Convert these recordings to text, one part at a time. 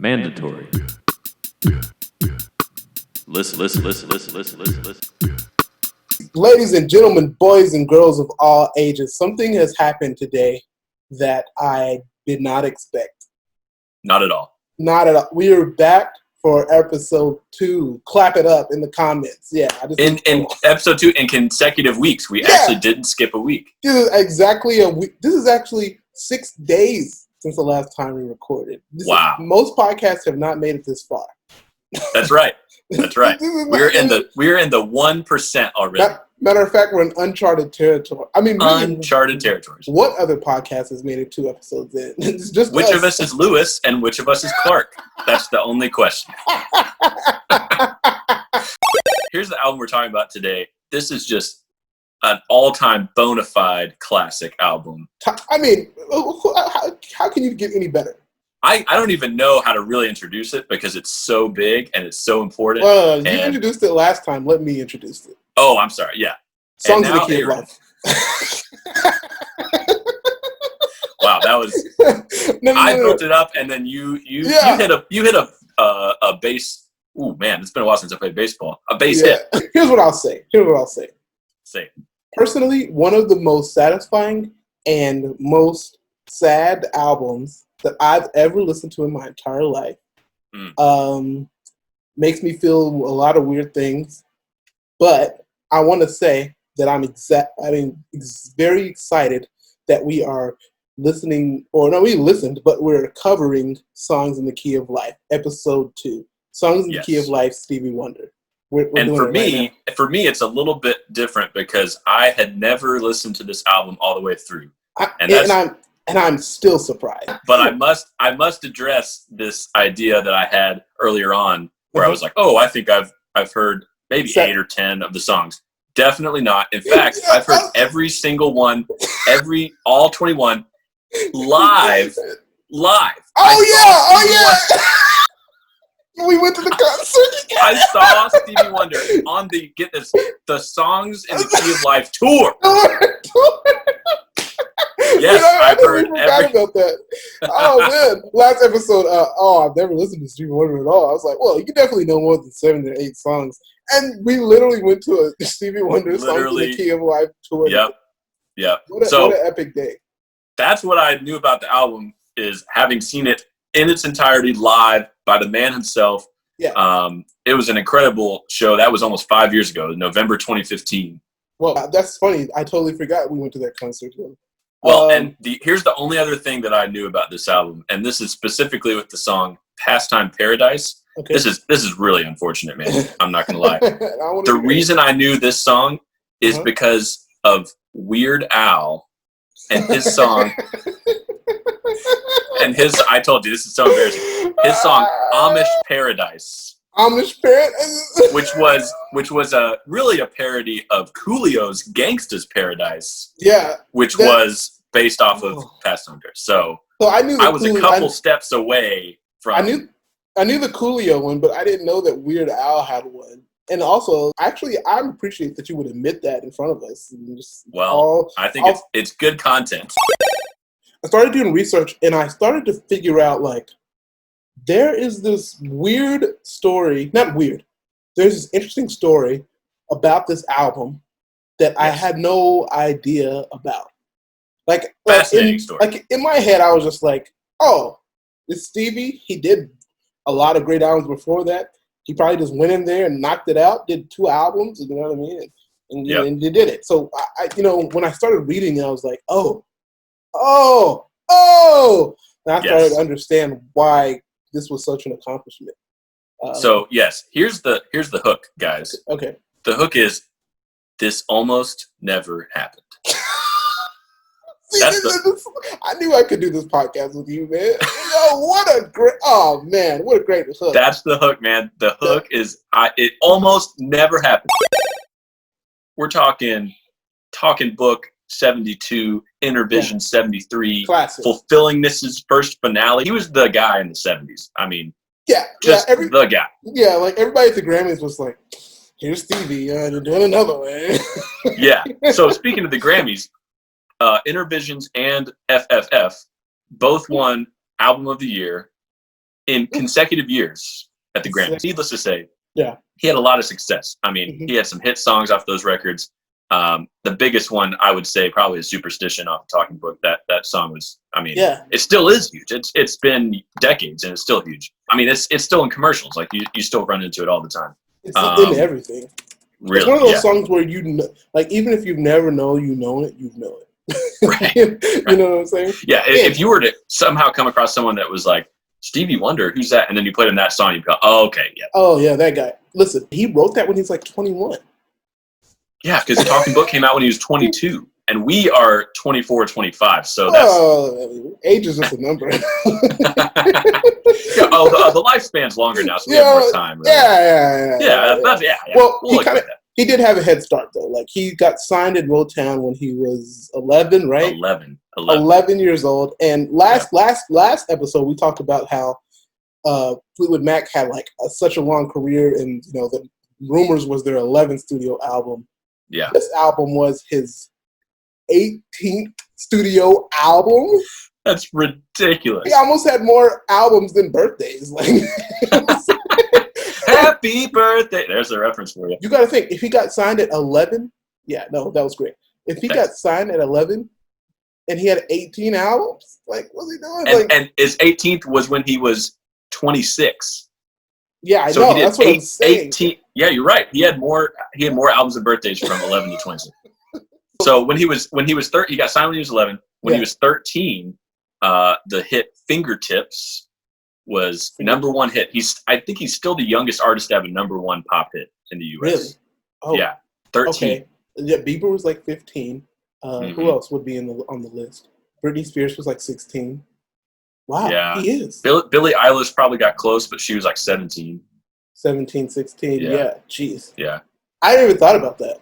Mandatory. Listen. Ladies and gentlemen, boys and girls of all ages, something has happened today that I did not expect. Not at all. Not at all. We are back for episode 2. Clap it up in the comments. Yeah. In episode 2 in consecutive weeks. We actually didn't skip a week. This is exactly a week. This is actually 6 days since the last time we recorded. Wow. Most podcasts have not made it this far. That's right. That's right. We're in the 1% already. Matter of fact, we're in uncharted territory. I mean, really, uncharted territories. What other podcast has made it 2 episodes in? It's just which us. of us is Lewis and which of us is Clark? That's the only question. Here's the album we're talking about today. This is just an all-time bona fide classic album. I mean, how can you get any better? I don't even know how to really introduce it because it's so big and it's so important. Well, you introduced it last time. Let me introduce it. Oh, I'm sorry. Yeah. Songs in the Key of Life. Wow, that was. I built it up, and then you hit a bass. Ooh, man, it's been a while since I played baseball. A bass hit. Here's what I'll say. Say. Personally, one of the most satisfying and most sad albums that I've ever listened to in my entire life. Makes me feel a lot of weird things, but I want to say that I'm very excited that we are listening, or no, we listened, but we're covering Songs in the Key of Life, episode 2. Songs in the Key of Life, Stevie Wonder. And for me, it's a little bit different because I had never listened to this album all the way through, and I'm still surprised. But I must address this idea that I had earlier on, where I was like, oh, I think I've heard maybe 8 or 10 of the songs. Definitely not. In fact, I've heard every single one, all 21 live. Oh yeah. We went to the concert. I saw Stevie Wonder on the Songs in the Key of Life tour. Yes, I forgot about that. Oh man, last episode. I've never listened to Stevie Wonder at all. I was like, well, you definitely know more than 7 or 8 songs. And we literally went to a Stevie Wonder Songs in the Key of Life tour. Yep. What an epic day. That's what I knew about the album, is having seen it in its entirety live by the man himself. Yeah. It was an incredible show. That was almost 5 years ago, November 2015. Well, that's funny. I totally forgot we went to that concert. Well, and here's the only other thing that I knew about this album, and this is specifically with the song "Pastime Paradise." Okay. This is really unfortunate, man. I'm not gonna lie. The reason I knew this song is because of Weird Al and his song. I told you, this is so embarrassing. His song "Amish Paradise." which was really a parody of Coolio's "Gangsta's Paradise." Yeah, which was based off of Pastime Paradise. So I was a couple steps away from. I knew the Coolio one, but I didn't know that Weird Al had one. And also, actually, I appreciate that you would admit that in front of us. I think it's good content. I started doing research, and I started to figure out, there is this weird story, not weird, there's this interesting story about this album that I had no idea about. Fascinating story. In my head, I was just like, oh, it's Stevie. He did a lot of great albums before that. He probably just went in there and knocked it out, did 2 albums, you know what I mean? And they did it. So, when I started reading it, I was like, oh. And I started to understand why this was such an accomplishment. So yes, here's the hook, guys. Okay. The hook is, this almost never happened. I knew I could do this podcast with you, man. What a great hook. That's the hook, man. The hook is, it almost never happened. We're talking book 72, Intervision 73, classic. Fulfilling This' first finale. He was the guy in the 70s. I mean, the guy. Yeah, everybody at the Grammys was like, here's Stevie, you're doing another one. Yeah. So speaking of the Grammys, Intervisions and FFF both won Album of the Year. in consecutive years at the Grammys. Needless to say, he had a lot of success. I mean, he had some hit songs off those records. The biggest one, I would say, probably is Superstition off the Talking Book. That song was, I mean, it still is huge. It's been decades and it's still huge. I mean, it's still in commercials. Like you still run into it all the time. It's in everything. Really, it's one of those songs where you know, like, even if you never know you know it, you know it. Right. You know what I'm saying? Yeah. If you were to somehow come across someone that was like, Stevie Wonder, who's that? And then you played him that song, you'd go, oh, okay, yeah. Oh, yeah, that guy. Listen, he wrote that when he was like 21. Yeah, because the Talking Book came out when he was 22. And we are 24, 25. So that's... age is just a number. The lifespan's longer now, so we have more time. Right? Yeah. Well, he did have a head start, though. Like, he got signed in Motown when he was 11, right? 11 years old. And last episode, we talked about how Fleetwood Mac had, like, such a long career, and, you know, the rumors was their 11th studio album. Yeah. This album was his 18th studio album. That's ridiculous. He almost had more albums than birthdays. Like, happy birthday. There's the reference for you. You got to think, if he got signed at 11, that was great. If he got signed at 11 and he had 18 albums, like, what's he doing? And his 18th was when he was 26. Yeah, I know. That's what I'm saying. 18. Yeah, you're right. He had more albums and birthdays from 11 to 26. So when he was 13, he got signed when he was 11. When he was 13, the hit "Fingertips" was #1 hit. I think he's still the youngest artist to have a #1 pop hit in the U.S. Really? Oh, yeah, 13. Okay. Yeah, Bieber was like 15. Who else would be on the list? Britney Spears was like 16. Wow, yeah, he is. Billie Eilish probably got close, but she was like 17. 17, 16. Yeah, jeez. Yeah. I didn't even thought about that.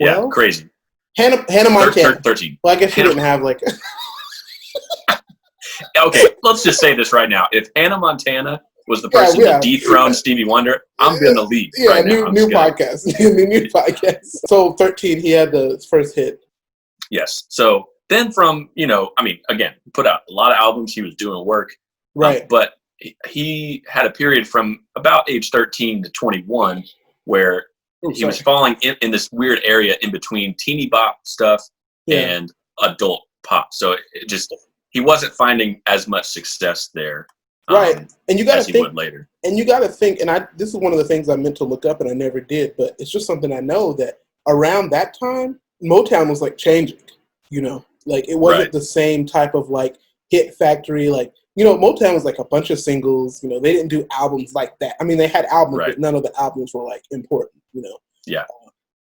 12? Yeah, crazy. Hannah Montana. 13. Well, I guess she didn't have like... Okay, let's just say this right now. If Hannah Montana was the person to dethrone Stevie Wonder, I'm going to leave. Yeah, new podcast. New podcast. So 13, he had the first hit. Yes. So then from, again, put out a lot of albums. He was doing work. Right. But he had a period from about age 13 to 21 where he was falling in this weird area in between teeny bop stuff and adult pop. So he wasn't finding as much success there. Right. And you got to think, he would later. And you got to think, and this is one of the things I meant to look up and I never did, but it's just something I know that around that time, Motown was like changing, like it wasn't the same type of like hit factory. Like, Motown was like a bunch of singles, they didn't do albums like that. I mean, they had albums, but none of the albums were like important, Yeah.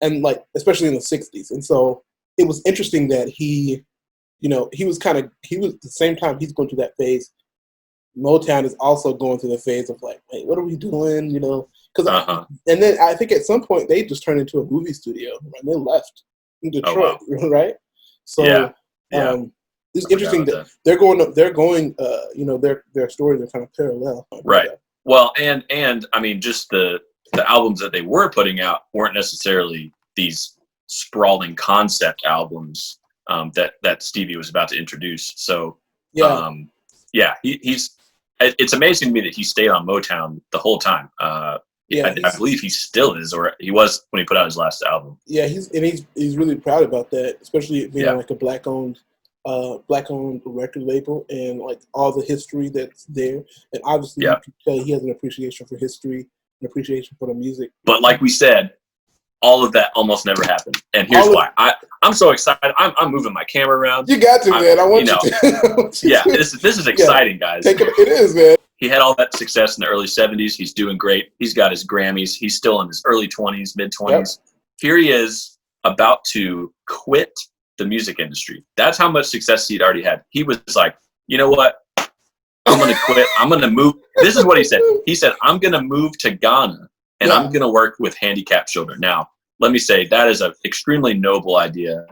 And like, especially in the 60s. And so it was interesting that he was at the same time he's going through that phase. Motown is also going through the phase of like, wait, what are we doing? Because and then I think at some point they just turned into a movie studio and they left in Detroit, right? So it's interesting that they're going. Their stories are kind of parallel, right? Well, and I mean, just the albums that they were putting out weren't necessarily these sprawling concept albums that Stevie was about to introduce. So he's. It's amazing to me that he stayed on Motown the whole time. I believe he still is, or he was when he put out his last album. Yeah, he's really proud about that, especially being like a black-owned record label and like all the history that's there. And obviously, you can tell he has an appreciation for history, an appreciation for the music. But like we said, all of that almost never happened. And here's why. I'm so excited. I'm moving my camera around. You got to, man. I want you to. This is exciting, guys. It is, man. He had all that success in the early 70s. He's doing great. He's got his Grammys. He's still in his early 20s, mid-20s. Yep. Here he is about to quit the music industry. That's how much success he'd already had. He was like, you know what? I'm going to quit. I'm going to move. This is what he said. He said, I'm going to move to Ghana and I'm going to work with handicapped children. Now, let me say that is an extremely noble idea.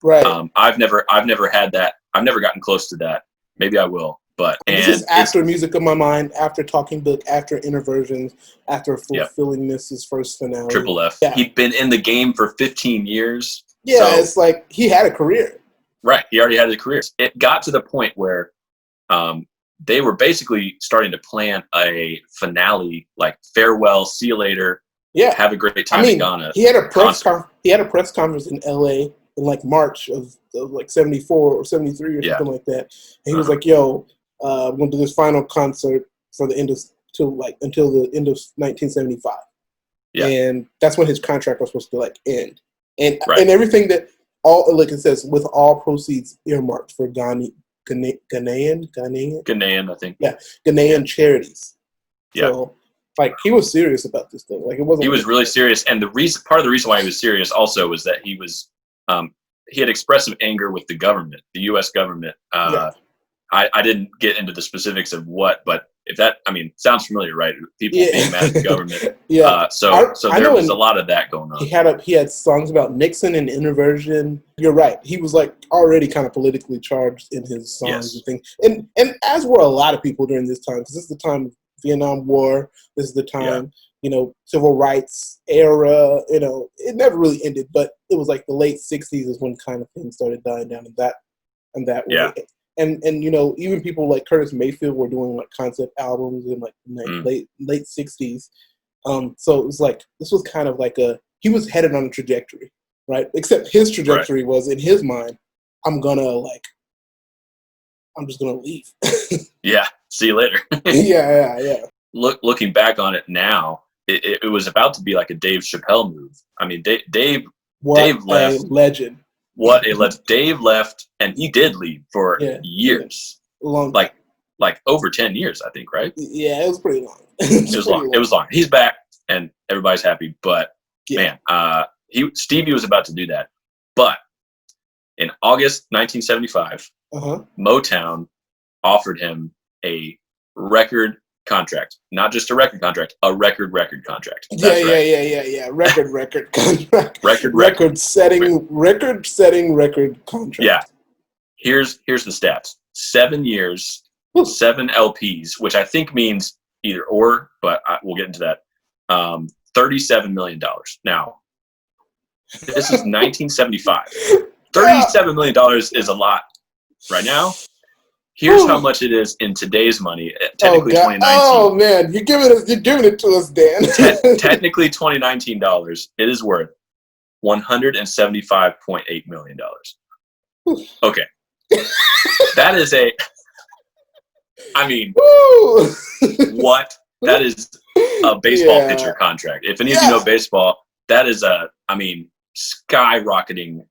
Right. I've never had that. I've never gotten close to that. Maybe I will. But this is after Music of My Mind, after Talking Book, after Interversions, after fulfilling Mrs. First finale. Triple F. Yeah. He'd been in the game for 15 years. Yeah, so, it's like he had a career. Right. He already had a career. It got to the point where they were basically starting to plan a finale, like farewell, see you later. Yeah, have a great time in Ghana. He had a press conference in LA in like March of like 74 or 73 or something like that. And he was like, "Yo, I'm gonna do this final concert for the end of until the end of 1975." Yeah. And that's when his contract was supposed to like end. And and everything that like it says, with all proceeds earmarked for Ghanaian, I think. Yeah, Ghanaian charities. So, like, he was serious about this thing. Like, it wasn't. He was really serious, and part of the reason why he was serious also was that he had expressive anger with the government, the U.S. government. I didn't get into the specifics of what, but if that, sounds familiar, right? People being mad at the government. So there was a lot of that going on. He had songs about Nixon and introversion. You're right. He was like already kind of politically charged in his songs and things. And as were a lot of people during this time, because this is the time of Vietnam War. This is the time, civil rights era. It never really ended, but it was like the late 60s is when kind of things started dying down in that way. Yeah. And even people like Curtis Mayfield were doing like concept albums in like late 60s. So it was like, this was kind of like he was headed on a trajectory, right? Except his trajectory was, in his mind, I'm just gonna leave. Yeah, see you later. Yeah. Looking back on it now, it was about to be like a Dave Chappelle move. Dave left. A legend. What a legend. Dave left, and he did leave for years. Long. Like over 10 years, I think, right? Yeah, it was pretty long. It was long. He's back, and everybody's happy. But man, Stevie was about to do that. But in August 1975, Motown offered him a record contract, not just a record contract, a record contract. That's yeah. Record contract. record setting contract. Yeah. Here's the stats. 7 years, 7 LPs, which I think means either or, but we'll get into that. $37 million. Now, this is 1975. $37 million is a lot right now. Here's how much it is in today's money. Technically, 2019. Oh man, you're giving it to us, Dan. Technically, 2019 dollars. It is worth $175.8 million. Okay, that is what? That is a baseball pitcher contract. If any of you know baseball, that is skyrocketing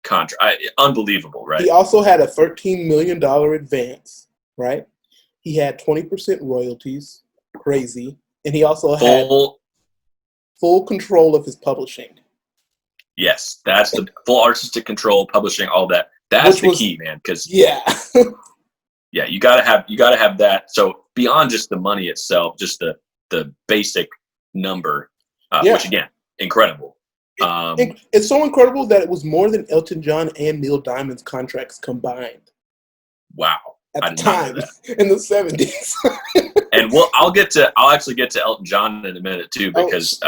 contract. Unbelievable, right? He also had a $13 million advance, right? He had 20% royalties, crazy, and he also had full control of his publishing. Yes, that's the full artistic control, publishing, all that. That's the key, man. Because you gotta have that. So beyond just the money itself, just the basic number, which again, incredible. It's so incredible that it was more than Elton John and Neil Diamond's contracts combined. Wow. At the time, in the 70s. And I'll actually get to Elton John in a minute too, because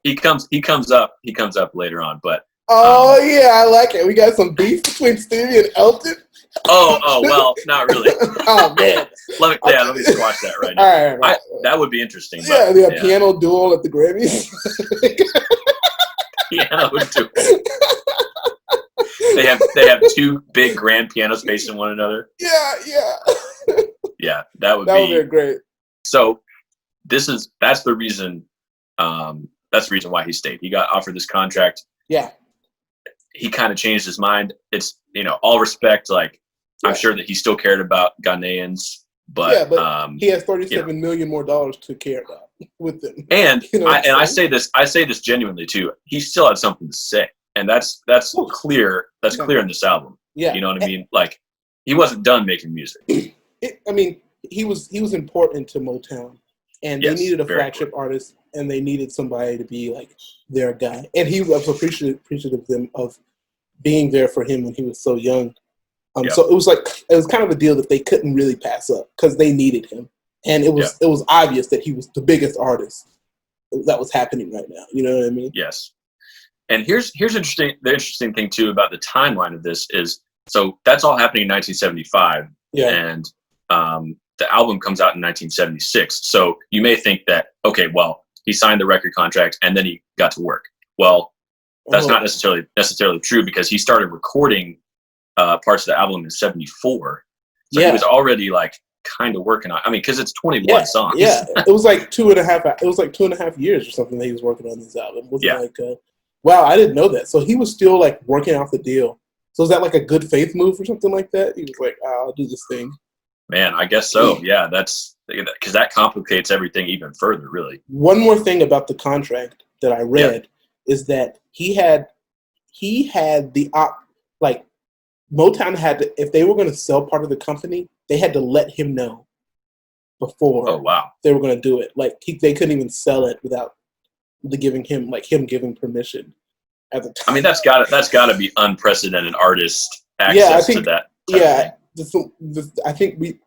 he comes up later on. But I like it. We got some beef between Stevie and Elton. Well, not really. Oh man. Let me squash that right now. All right. That would be interesting. But, piano duel at the Grammys. Piano duel. They have 2 big grand pianos facing one another. Yeah. Yeah, that would be great. So that's the reason. That's the reason why he stayed. He got offered this contract. Yeah. He kind of changed his mind. It's all respect. Like I'm sure that he still cared about Ghanaians, but he has $37 million more dollars to care about with them. And I say this genuinely too. He still had something to say, and that's clear. That's clear in this album. Yeah, you know what I mean. Like he wasn't done making music. He was important to Motown, and they needed a flagship artist, and they needed somebody to be like their guy. And he was appreciative of being there for him when he was so young. So it was kind of a deal that they couldn't really pass up because they needed him, and it was obvious that he was the biggest artist that was happening right now. You know what I mean? Yes. And here's interesting. The interesting thing too about the timeline of this is, so that's all happening in 1975. Yeah. And the album comes out in 1976. So you may think that, okay, well, he signed the record contract and then he got to work. Well, that's not necessarily true, because he started recording parts of the album in 74. So he was already like kind of working on, I mean, because it's 21 songs. Yeah, it was like 2.5 years or something that he was working on this album. Was it like, wow, I didn't know that. So he was still like working out the deal. So is that like a good faith move or something like that? He was like, I'll do this thing. Man, I guess so. Yeah, that's because that complicates everything even further, really. One more thing about the contract that I read is that he had the like Motown had to, if they were going to sell part of the company, they had to let him know before. Oh wow! They were going to do it. Like they couldn't even sell it without giving him giving permission at the time. I mean, that's got to be unprecedented artist access to that.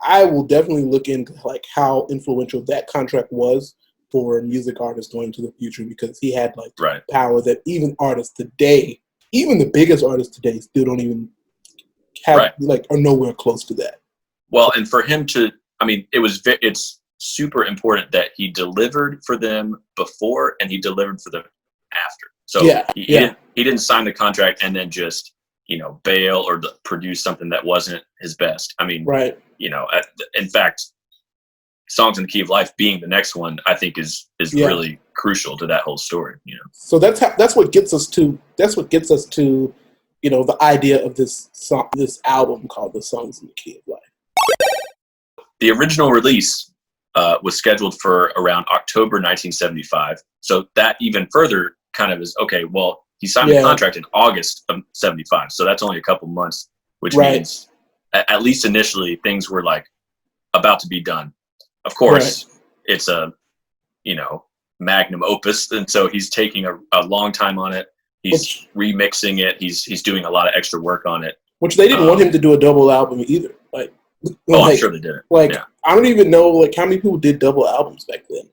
I will definitely look into like how influential that contract was for music artists going into the future, because he had like power that even artists today, even the biggest artists today, still don't even have like are nowhere close to that. Well, and for him to, I mean, it's super important that he delivered for them before and he delivered for them after. So he didn't sign the contract and then just, bail or produce something that wasn't his best. I mean, in fact, Songs in the Key of Life being the next one, I think is really crucial to that whole story. So that's what gets us to the idea of this album called The Songs in the Key of Life. The original release was scheduled for around October 1975. So that even further kind of is, okay, well, he signed the contract in August of 75. So that's only a couple months, which means at least initially things were like about to be done. Of course, it's a, magnum opus. And so he's taking a long time on it. He's remixing it. He's doing a lot of extra work on it. Which they didn't want him to do a double album either. I'm sure they did. I don't even know how many people did double albums back then.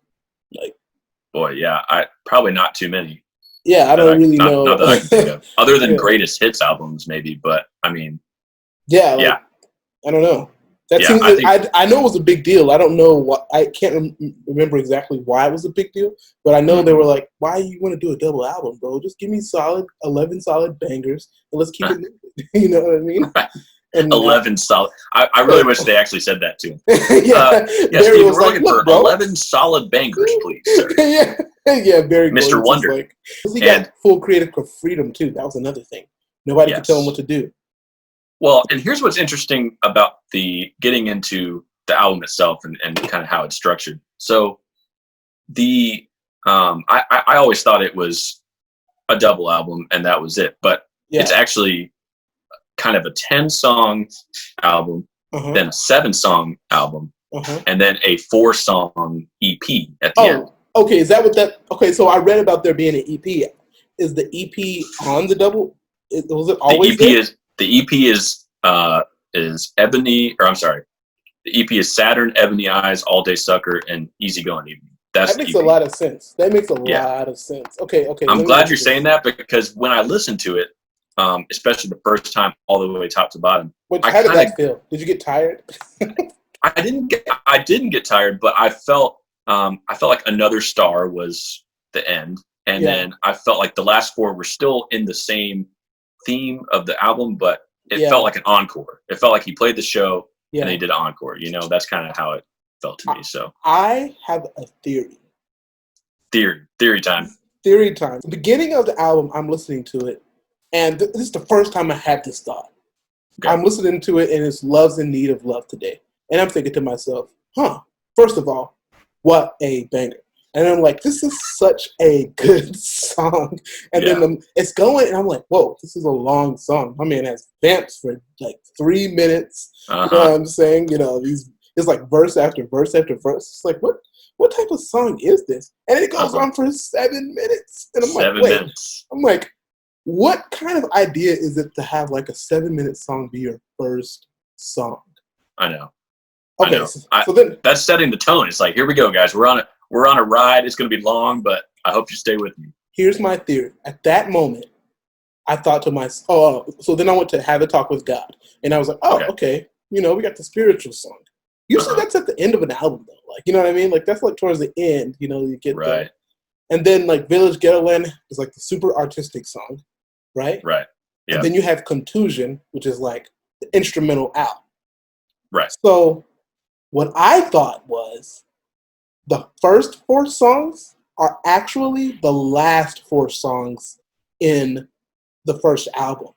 Probably not too many. Yeah, I don't really know. Not that I can think of. Other than greatest hits albums, maybe. But I mean, I don't know. That seems. I know it was a big deal. I don't know what. I can't remember exactly why it was a big deal. But I know they were like, "Why you want to do a double album, bro? Just give me 11 solid bangers, and let's keep it moving." You know what I mean? And, 11 solid. I really wish they actually said that too. Yes, Stevie, we're looking for 11 solid bangers, please, sir. Barry. Mr. Wonder. He got full creative freedom too. That was another thing. Nobody could tell him what to do. Well, and here's what's interesting about the getting into the album itself and kind of how it's structured. So I always thought it was a double album and that was it, but it's actually kind of a 10-song album, then a 7-song album, and then a 4-song EP at the end. Okay, is that what that? Okay, so I read about there being an EP. Is the EP on the double? Was it always The EP is Ebony, or I'm sorry, the EP is Saturn, Ebony Eyes, All Day Sucker, and Easy Going Evening. That makes a lot of sense. Lot of sense. Okay. I'm glad you're saying that, because when I listened to it, especially the first time all the way top to bottom, how did that feel? Did you get tired? I didn't get tired, but I felt like Another Star was the end, and then I felt like the last 4 were still in the same theme of the album, but it felt like an encore. It felt like he played the show and he did an encore. That's kind of how it felt to me. So I have a theory. Theory time. The beginning of the album, I'm listening to it, and this is the first time I had this thought. Okay. I'm listening to it, and it's "Love's in Need of Love Today," and I'm thinking to myself, first of all, what a banger. And I'm like, this is such a good song. And then it's going, and I'm like, whoa, this is a long song. My man has vamps for like 3 minutes. You know what I'm saying? It's like verse after verse after verse. It's like, what type of song is this? And it goes on for 7 minutes. And I'm like, wait. I'm like, what kind of idea is it to have like a 7-minute song be your first song? I know. Okay, so then that's setting the tone. It's like, here we go, guys. We're on a ride. It's going to be long, but I hope you stay with me. Here's my theory. At that moment, I thought to myself, so then I went to have a talk with God. And I was like, okay, we got the spiritual song. Usually that's at the end of an album, though. Like, you know what I mean? Like, that's like towards the end, you know, you get right. And then, like, Village Ghettoland is like the super artistic song, right? Right. Yeah. And then you have Contusion, which is like the instrumental out. Right. So what I thought was the first 4 songs are actually the last 4 songs in the first album.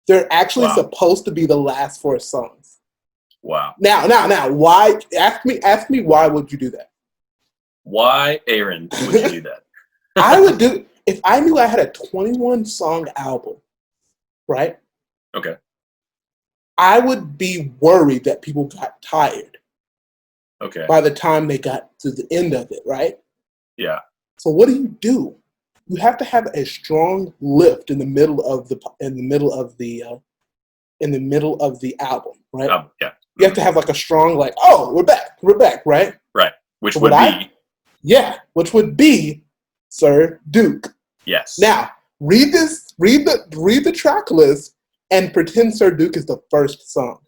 They're actually supposed to be the last 4 songs. Wow. Now, why? Ask me why would you do that? Why, Aaron, would you do that? I would do if I knew I had a 21 song album, right? Okay. I would be worried that people got tired. Okay. By the time they got to the end of it, right? Yeah. So what do? You have to have a strong lift in the middle of the album, right? Yeah. You have to have like a strong, like, oh, we're back, right? Right. Which would be Sir Duke. Yes. Now, read the track list and pretend Sir Duke is the first song.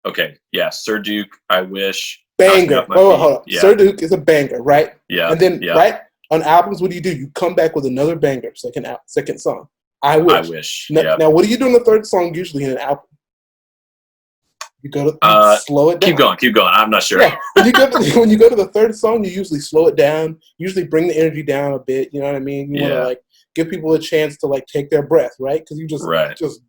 Okay. Yeah. Sir Duke, I Wish. Banger. Hold on. Yeah. Sir Duke is a banger, right? Yeah. And then, right, on albums, what do? You come back with another banger, second song. I Wish. Now, what do you do in the third song usually in an album? You go to slow it down. Keep going. I'm not sure. Yeah. When you go to the third song, you usually slow it down. Usually bring the energy down a bit. You know what I mean? You want to like give people a chance to like take their breath, right? Because you just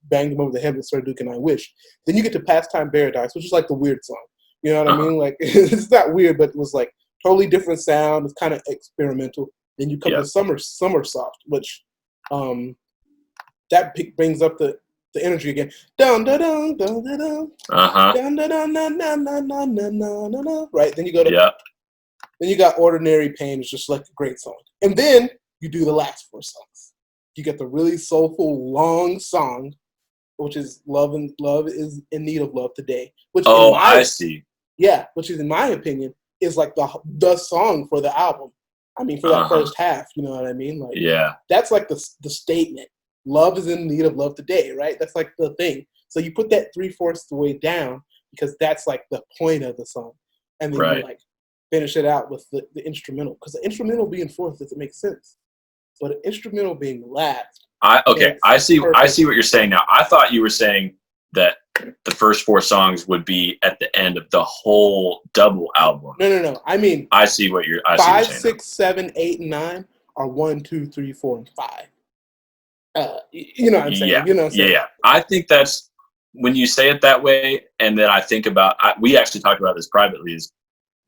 banged them over the head with Sir Duke and I Wish. Then you get to Pastime Paradise, which is like the weird song. You know what I mean? Like it's not weird, but it was like totally different sound. It's kind of experimental. Then you come to Summer Soft, which that brings up the energy again. Dun dun dun dun dun dun. Dun dun dun dun dun dun dun dun dun. Right. Then you go to Then you got Ordinary Pain. It's just like a great song. And then you do the last 4 songs. You get the really soulful long song, which is Love is in Need of Love Today. Which I see. Yeah, which is in my opinion is like the song for the album. I mean, for that first half, you know what I mean? Like, that's like the statement. Love is in need of love today, right? That's like the thing. So you put that 3/4 the way down because that's like the point of the song, and then you like finish it out with the instrumental. Because the instrumental being fourth doesn't make sense, but an instrumental being last. I see what you're saying now. I thought you were saying that the first 4 songs would be at the end of the whole double album. No. I mean, I see what you're. 5, 6, 7, 8, and 9 are 1, 2, 3, 4, and 5. You know what I'm saying? Yeah. You know what I'm saying? Yeah. I think that's when you say it that way, and then I think about. We actually talked about this privately. Is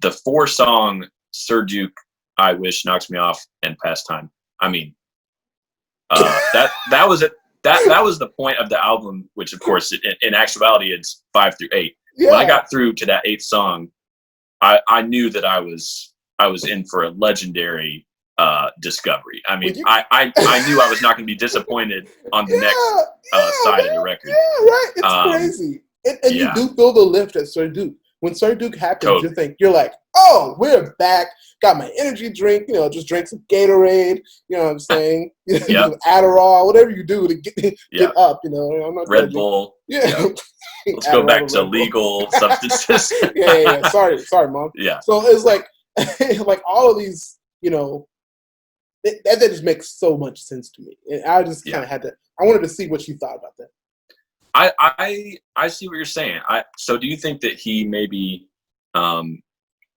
the 4-song Sir Duke, I Wish, Knocks Me Off, and Pastime. I mean, that was it. That was the point of the album, which of course, in actuality, it's 5 through 8. Yeah. When I got through to that 8th song, I knew that I was in for a legendary discovery. I mean, I knew I was not going to be disappointed on the next side of the record. Yeah, right. It's crazy, and you do feel the lift at Sir Duke. When Sir Duke happens, you're like, oh, we're back. Got my energy drink, just drink some Gatorade, you know what I'm saying? Some Adderall, whatever you do to get up, I'm not Red Bull. Yeah. Let's go back to legal substances. Yeah. Sorry, Mom. Yeah. So it's like, like all of these, that just makes so much sense to me. And I just kind of I wanted to see what you thought about that. I see what you're saying. So do you think that he maybe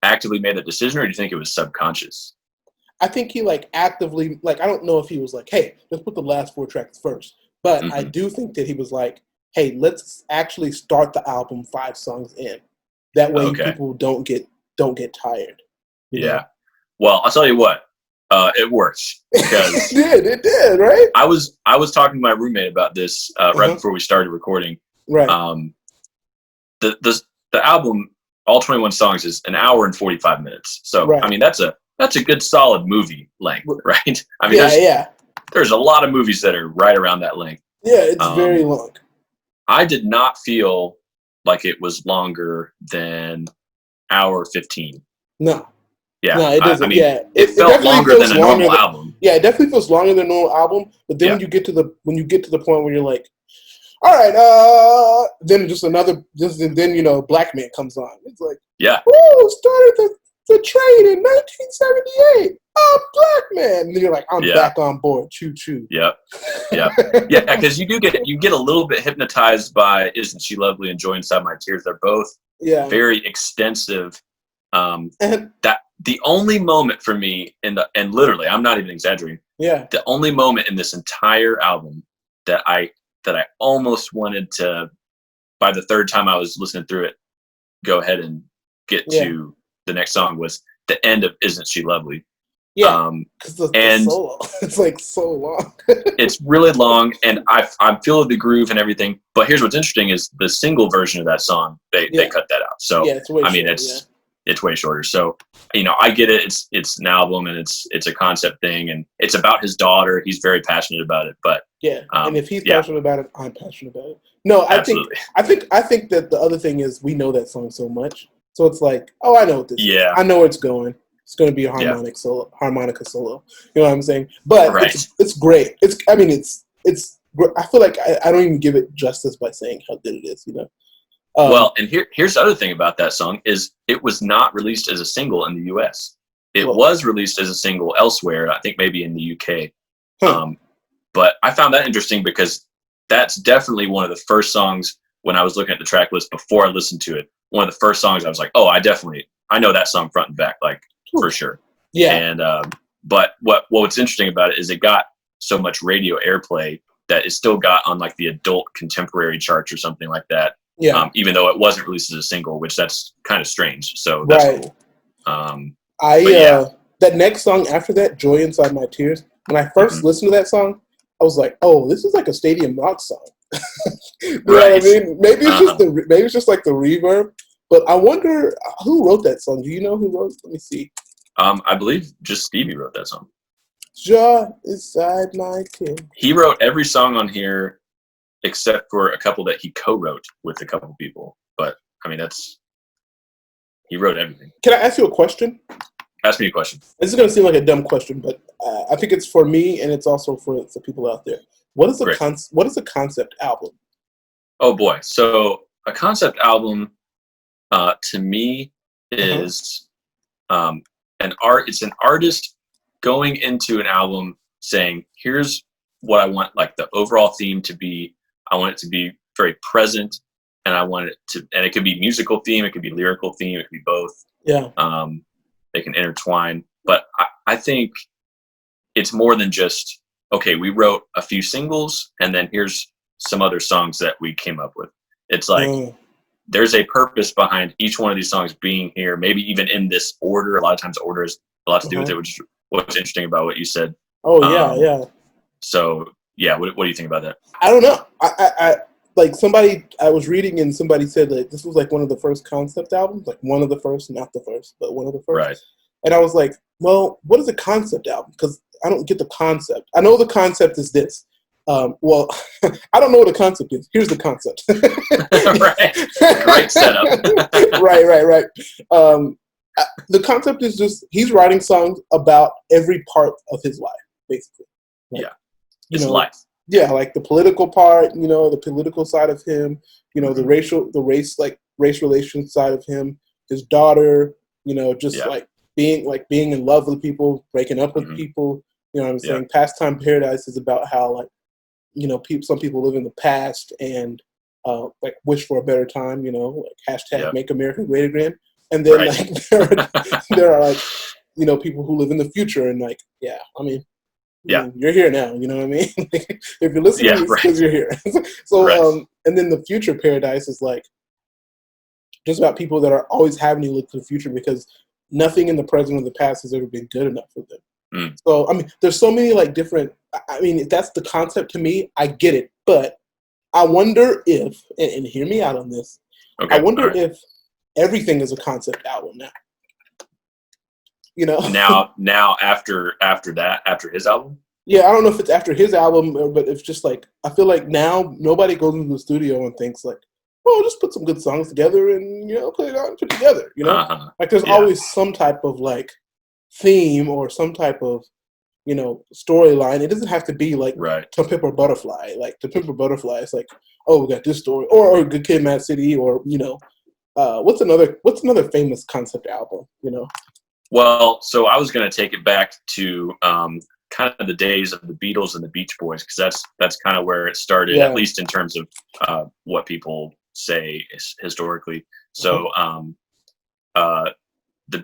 actively made that decision, or do you think it was subconscious? I think he actively, I don't know if he was like, hey, let's put the last 4 tracks first. But I do think that he was like, hey, let's actually start the album 5 songs in. That way people don't get tired. You know? Well, I'll tell you what. It works because it did, right? I was talking to my roommate about this right before we started recording. Right. The album, all 21 songs, is an hour and 45 minutes. So I mean, that's a good solid movie length, right? I mean, there's a lot of movies that are right around that length. Yeah, it's very long. I did not feel like it was longer than hour 15. No. Yeah, no, it doesn't. It felt longer than a normal album. Yeah, it definitely feels longer than a normal album. But then when you get to the point where you're like, all right, then then Black Man comes on. It's like, started the trade in 1978. Black Man. And then you're like, I'm back on board. Choo choo. Yep. Yeah. Because you get a little bit hypnotized by "Isn't She Lovely" and "Joy Inside My Tears." They're both very extensive. That the only moment for me and literally, I'm not even exaggerating. Yeah. The only moment in this entire album that I almost wanted to, by the third time I was listening through it, go ahead and get to the next song was the end of "Isn't She Lovely." Yeah, because the solo, it's like so long. It's really long, and I'm feeling the groove and everything. But here's what's interesting is the single version of that song, they cut that out. So it's way shorter, it's way shorter. So I get it. It's an album and it's a concept thing, and it's about his daughter. He's very passionate about it. But and if he's passionate about it, I'm passionate about it. No, I think that the other thing is we know that song so much, so it's like, oh, I know what this is. I know where it's going. It's going to be a harmonica solo. You know what I'm saying? But it's great. I feel like I don't even give it justice by saying how good it is. Well, and here's the other thing about that song is it was not released as a single in the U.S. It was released as a single elsewhere. I think maybe in the U.K. But I found that interesting because that's definitely one of the first songs when I was looking at the track list before I listened to it. One of the first songs I was like, oh, I know that song front and back, like for sure. Yeah. And but what's interesting about it is it got so much radio airplay that it still got on like the adult contemporary charts or something like that. Yeah. Even though it wasn't released as a single, which that's kind of strange. So that's cool. That next song after that, "Joy Inside My Tears," when I first listened to that song, I was like, "Oh, this is like a stadium rock song." You know what I mean? Maybe it's just like the reverb. But I wonder who wrote that song. Do you know who wrote it? Let me see. I believe just Stevie wrote that song. Joy Inside My Tears. He wrote every song on here except for a couple that he co-wrote with a couple people. But I mean, he wrote everything. Can I ask you a question? Ask me a question. This is going to seem like a dumb question, but I think it's for me and it's also for people out there. What is a concept album? Oh boy. So a concept album to me is it's an artist going into an album saying, here's what I want like the overall theme to be. I want it to be very present, and I want it to, and it could be musical theme, it could be lyrical theme, it could be both. Yeah. They can intertwine, but I think it's more than just, okay, we wrote a few singles and then here's some other songs that we came up with. It's like there's a purpose behind each one of these songs being here, maybe even in this order. A lot of times order has a lot to do with it, which is what's interesting about what you said. Oh, yeah. So, yeah, what do you think about that? I don't know. I like I was reading and somebody said that this was like one of the first concept albums, like one of the first, not the first, but one of the first. Right. And I was like, well, what is a concept album? Because I don't get the concept. I know the concept is this. Well, I don't know what a concept is. Here's the concept. Right. Great setup. Right. The concept is just he's writing songs about every part of his life, basically. Like, his life. Yeah, like the political part, the political side of him, the race relations side of him, his daughter, like being in love with people, breaking up with people. You know what I'm saying? Pastime Paradise is about how some people live in the past and like wish for a better time, like Make America Great Again. And then there are like, people who live in the future and like, you're here now, you know what I mean? If you're listening, it's because you're here. So, and then the future paradise is like just about people that are always having to look to the future because nothing in the present or the past has ever been good enough for them. So, I mean, there's so many like different, if that's the concept to me, I get it. But I wonder if, and hear me out on this, I wonder if everything is a concept album now. Now after his album? Yeah, I don't know if it's after his album, but it's just like, I feel like now nobody goes into the studio and thinks like, oh, just put some good songs together and, put it out together, Like there's always some type of like theme or some type of storyline. It doesn't have to be like To Pimp a Butterfly. Like To Pimp a Butterfly, it's like, oh, we got this story, or Good Kid, Mad City, or what's another famous concept album? Well, so I was going to take it back to kind of the days of the Beatles and the Beach Boys, because that's kind of where it started, at least in terms of what people say historically. So the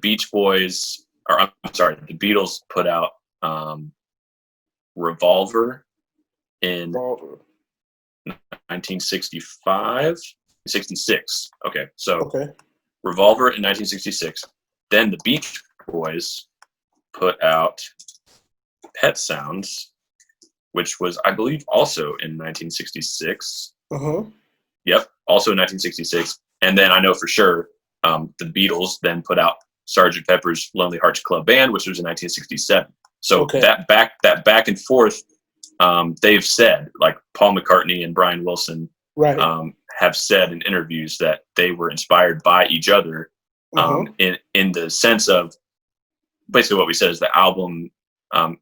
Beach Boys, or I'm sorry, the Beatles put out Revolver in 1965, 66. Okay, so Revolver in 1966. Then the Beach Boys put out Pet Sounds, which was, I believe, also in 1966. Yep, also in 1966. And then I know for sure the Beatles then put out Sgt. Pepper's Lonely Hearts Club Band, which was in 1967. So that back and forth, they've said, like Paul McCartney and Brian Wilson have said in interviews that they were inspired by each other in the sense of basically what we said is the album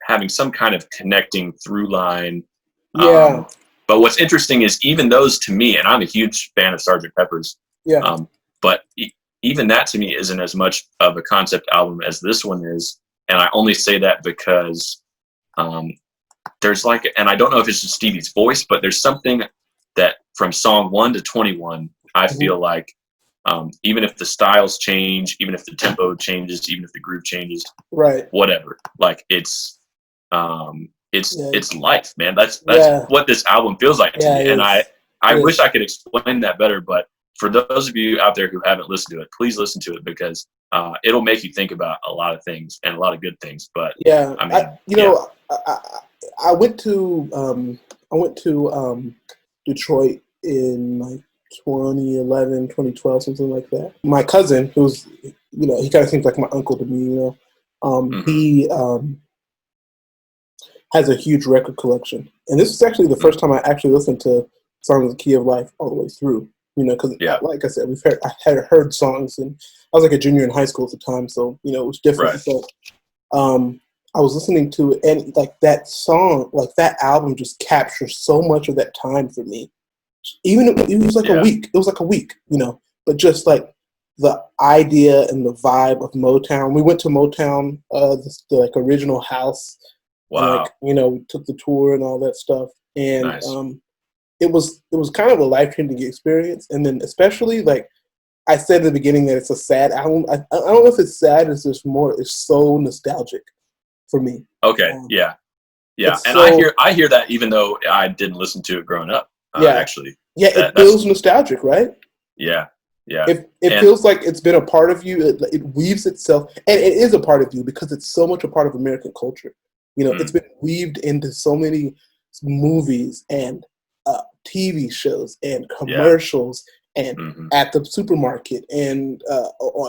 having some kind of connecting through line. But what's interesting is even those to me, and I'm a huge fan of Sgt. Pepper's, but even that to me isn't as much of a concept album as this one is. And I only say that because there's like, and I don't know if it's just Stevie's voice, but there's something that from song 1 to 21, I feel like even if the styles change, even if the tempo changes, even if the groove changes, whatever, like it's life, man. That's what this album feels like to me. And I wish I could explain that better, but for those of you out there who haven't listened to it, please listen to it, because it'll make you think about a lot of things and a lot of good things. But I went to Detroit in like 2011, 2012, something like that. My cousin, who's he kind of seems like my uncle to me. He has a huge record collection, and this is actually the first time I actually listened to Songs of the Key of Life all the way through. Because like I said, I had heard songs, and I was like a junior in high school at the time, so it was different. So I was listening to it, and like that song, like that album, just captures so much of that time for me. Even it was like a week. It was like a week, but just like the idea and the vibe of Motown. We went to Motown, the like original house. Wow. And, like, we took the tour and all that stuff, and nice. It was kind of a life-changing experience. And then especially, like I said at the beginning, that it's a sad album. I don't know if it's sad. It's just it's so nostalgic for me. Okay. Yeah. And I hear that even though I didn't listen to it growing up. Actually. Yeah, it feels nostalgic, right? Yeah. Yeah. It feels like it's been a part of you. It weaves itself, and it is a part of you because it's so much a part of American culture. It's been weaved into so many movies and TV shows and commercials and at the supermarket and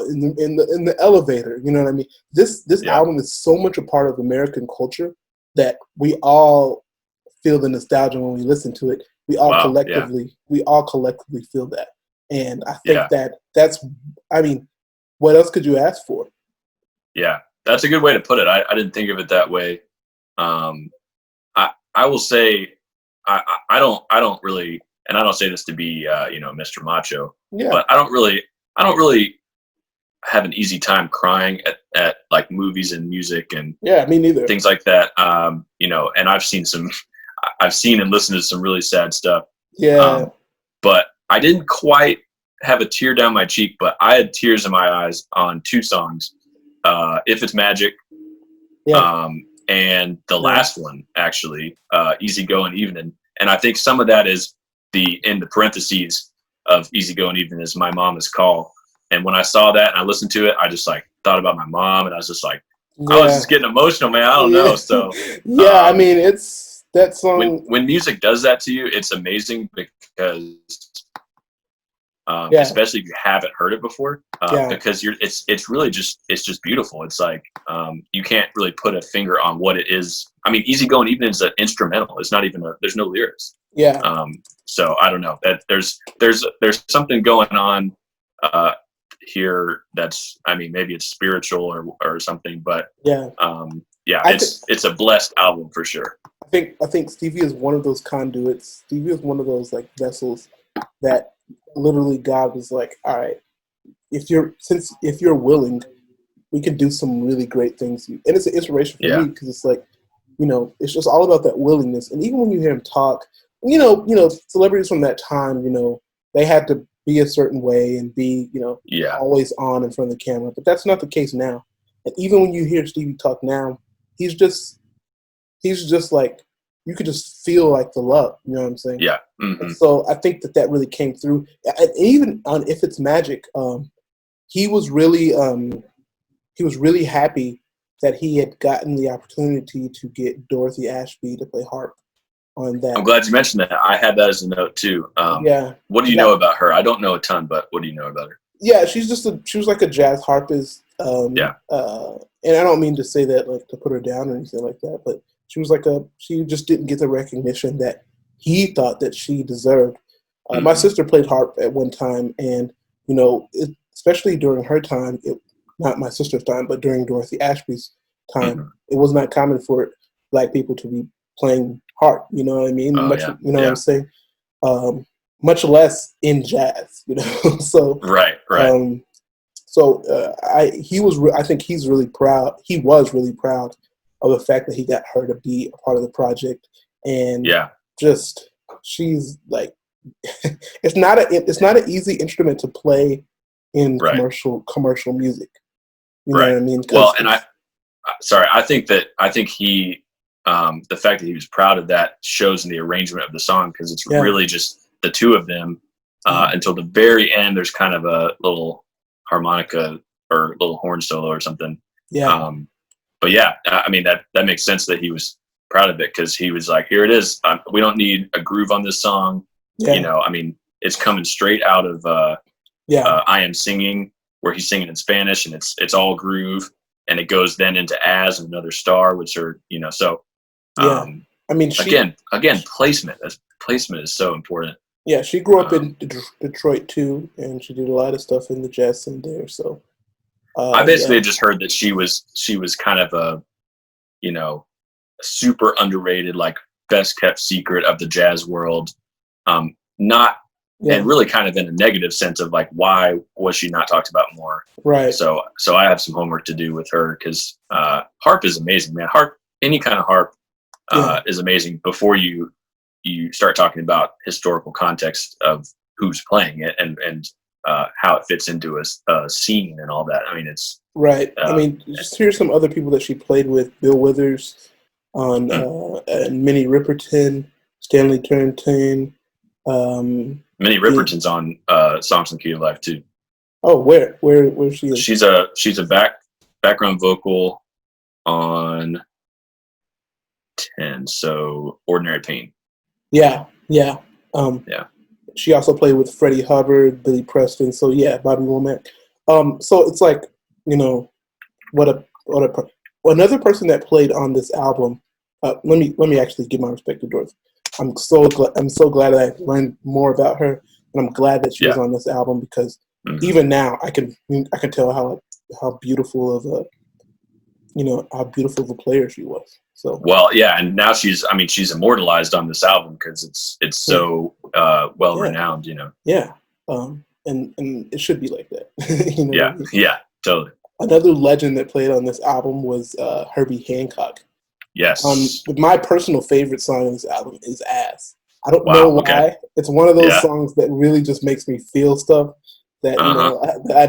in the elevator. You know what I mean? This album is so much a part of American culture that we all feel the nostalgia when we listen to it. We all collectively feel that, and I think that's. I mean, what else could you ask for? Yeah, that's a good way to put it. I didn't think of it that way. I will say. I don't really, and I don't say this to be, Mr. Macho, but I don't really have an easy time crying at like movies and music and me neither. Things like that. And I've seen and listened to some really sad stuff. Yeah. But I didn't quite have a tear down my cheek, but I had tears in my eyes on 2 songs. If It's Magic. Yeah. And the last one, actually, Easy Go and Evening. And I think some of that is in the parentheses of Easy Go and Evening is My Mama's Call. And when I saw that and I listened to it, I just like thought about my mom, and I was just like, I was just getting emotional, man. I don't know. So I mean, it's that song. When music does that to you, it's amazing because especially if you haven't heard it before, because it's really just beautiful. It's like you can't really put a finger on what it is. I mean, Easy Go and Evening is an instrumental. It's not even there's no lyrics. Yeah. So I don't know that there's something going on here that's, I mean, maybe it's spiritual or something, but yeah, it's a blessed album for sure. I think Stevie is one of those conduits. Stevie is one of those like vessels that literally God was like, all right, if you're willing, we can do some really great things. And it's an inspiration for me because it's like, it's just all about that willingness. And even when you hear him talk, celebrities from that time, they had to be a certain way and be, always on in front of the camera. But that's not the case now. And even when you hear Stevie talk now, he's just like, you could just feel like the love. You know what I'm saying? Yeah. Mm-hmm. So I think that really came through. And even on If It's Magic, he was really happy that he had gotten the opportunity to get Dorothy Ashby to play harp on that. I'm glad you mentioned that. I had that as a note too. What do you know about her? I don't know a ton, but what do you know about her? Yeah, she was like a jazz harpist. And I don't mean to say that like to put her down or anything like that, but she just didn't get the recognition that he thought that she deserved. My sister played harp at one time, and especially during her time, not my sister's time, but during Dorothy Ashby's time, it was not common for Black people to be playing harp. You know what I mean? What I'm saying? Much less in jazz. So right. I think he's really proud. He was really proud of the fact that he got her to be a part of the project, and just she's like, it's not an easy instrument to play in commercial music. You know what I mean? Well, and I think he, the fact that he was proud of that shows in the arrangement of the song, because it's really just the two of them until the very end. There's kind of a little harmonica or little horn solo or something. Yeah. But I mean, that makes sense that he was proud of it, because he was like, here it is. We don't need a groove on this song. Yeah. I mean, it's coming straight out of I Am Singing, where he's singing in Spanish, and it's all groove, and it goes then into As and Another Star, which are, so. I mean, again, placement. Placement is so important. Yeah, she grew up in Detroit too, and she did a lot of stuff in the jazz scene there. So I basically just heard that she was kind of a super underrated, like best kept secret of the jazz world. And really kind of in a negative sense of like, why was she not talked about more? Right. So I have some homework to do with her, because harp is amazing, man. Harp, any kind of harp is amazing before you start talking about historical context of who's playing it and how it fits into a scene and all that. I mean, it's right. I mean, just here's some other people that she played with: Bill Withers on Minnie Riperton, Stanley Turrentine. Minnie Riperton's on Songs in the Key of Life too. Oh, where she is? She's a background vocal on 10. So Ordinary Pain. Yeah. She also played with Freddie Hubbard, Billy Preston. So Bobby Womack. So it's like, another person that played on this album. Let me actually give my respect to Dorothy. I'm so glad that I learned more about her, and I'm glad that she was on this album, because even now I can tell how beautiful of a player she was. So and now she's immortalized on this album, because it's so well renowned. Yeah, and it should be like that. Yeah, totally. Another legend that played on this album was Herbie Hancock. Yes. My personal favorite song on this album is Ass. I don't know why. Okay. It's one of those songs that really just makes me feel stuff that that I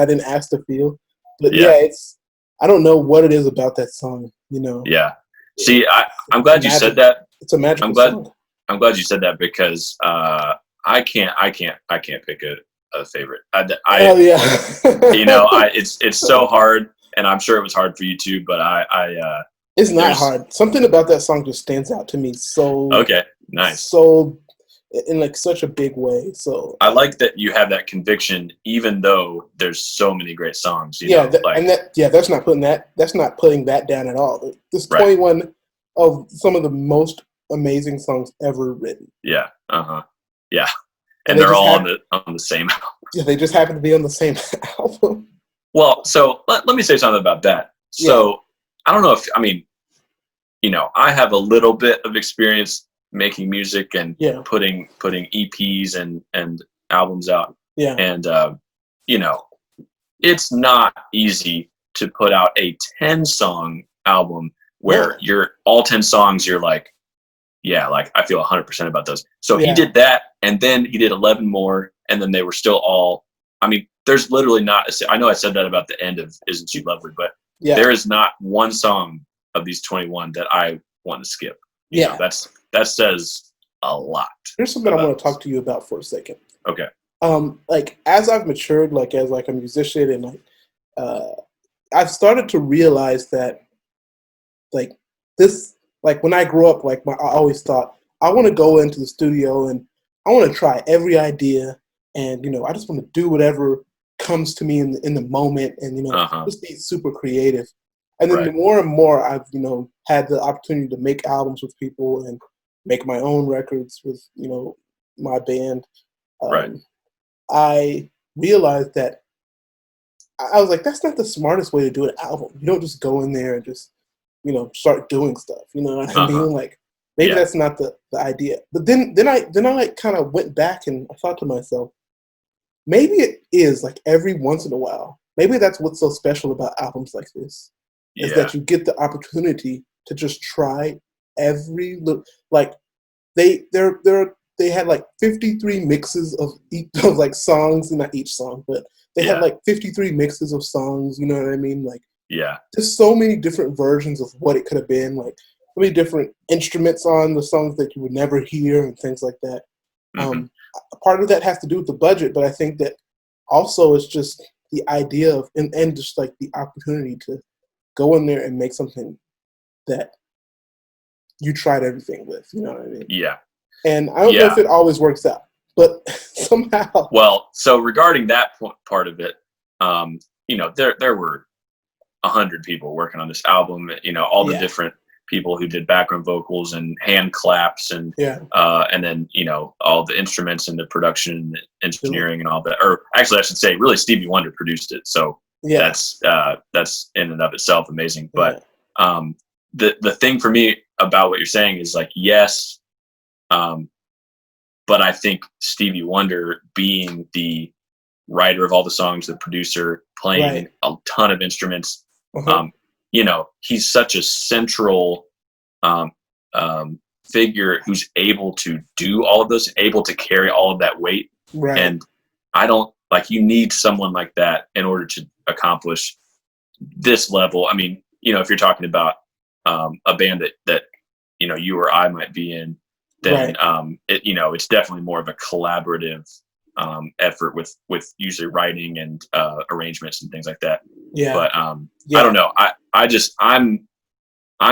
didn't ask to feel. But it's, I don't know what it is about that song. Yeah. See, I'm glad you said that. It's a magical song. I'm glad you said that, because I can't pick a favorite. It's so hard, and I'm sure it was hard for you too. But it's not hard. Something about that song just stands out to me. So okay, nice. So in like such a big way. So I like that you have that conviction, even though there's so many great songs. That's not putting that down at all. This is 21 of some of the most amazing songs ever written. Yeah. Yeah. And they're all on the same album. Yeah, they just happen to be on the same album. Well, so let me say something about that. So I don't know if, I mean, you know, I have a little bit of experience making music and putting EPs and albums out. Yeah. And, you know, it's not easy to put out a 10-song album where you're all 10 songs, you're like, yeah, like I feel 100% about those. So he did that, and then he did 11 more, and then they were still all, I mean, there's literally not, I know I said that about the end of Isn't She Lovely, but there is not one song of these 21 that I want to skip. You know, that says a lot. Here's something I want to talk to you about for a second. Okay. Like as I've matured, like as like a musician, and like I've started to realize that like this, like when I grew up, like I always thought I want to go into the studio and I want to try every idea, and you know, I just want to do whatever comes to me in the moment, and you know, just be super creative. And then the more and more I've, you know, had the opportunity to make albums with people and make my own records with, you know, my band, I realized that I was like, that's not the smartest way to do an album. You don't just go in there and just, you know, start doing stuff. You know what I mean? Like maybe that's not the idea. But then I like kind of went back and I thought to myself, maybe it is like every once in a while. Maybe that's what's so special about albums like this, is that you get the opportunity to just try every little, like they had like 53 mixes of each of like songs, and not each song, but they had like 53 mixes of songs, you know what I mean? Like there's so many different versions of what it could have been, like so many different instruments on the songs that you would never hear and things like that. Part of that has to do with the budget, but I think that also it's just the idea of and just like the opportunity to go in there and make something that you tried everything with, you know what I mean? Yeah. And I don't know if it always works out, but somehow. Well, so regarding that part of it, you know, there were 100 people working on this album, you know, all the different people who did background vocals and hand claps and then, you know, all the instruments and the production and the engineering and all that. Or actually, I should say, really, Stevie Wonder produced it. So that's in and of itself amazing. But the thing for me about what you're saying is like, yes, but I think Stevie Wonder, being the writer of all the songs, the producer, playing a ton of instruments, you know, he's such a central figure who's able to do all of those, able to carry all of that weight. And I don't, like, you need someone like that in order to accomplish this level. I mean, you know, if you're talking about a band that you know, you or I might be in, then it, you know, it's definitely more of a collaborative effort with usually writing and arrangements and things like that. But I don't know. I'm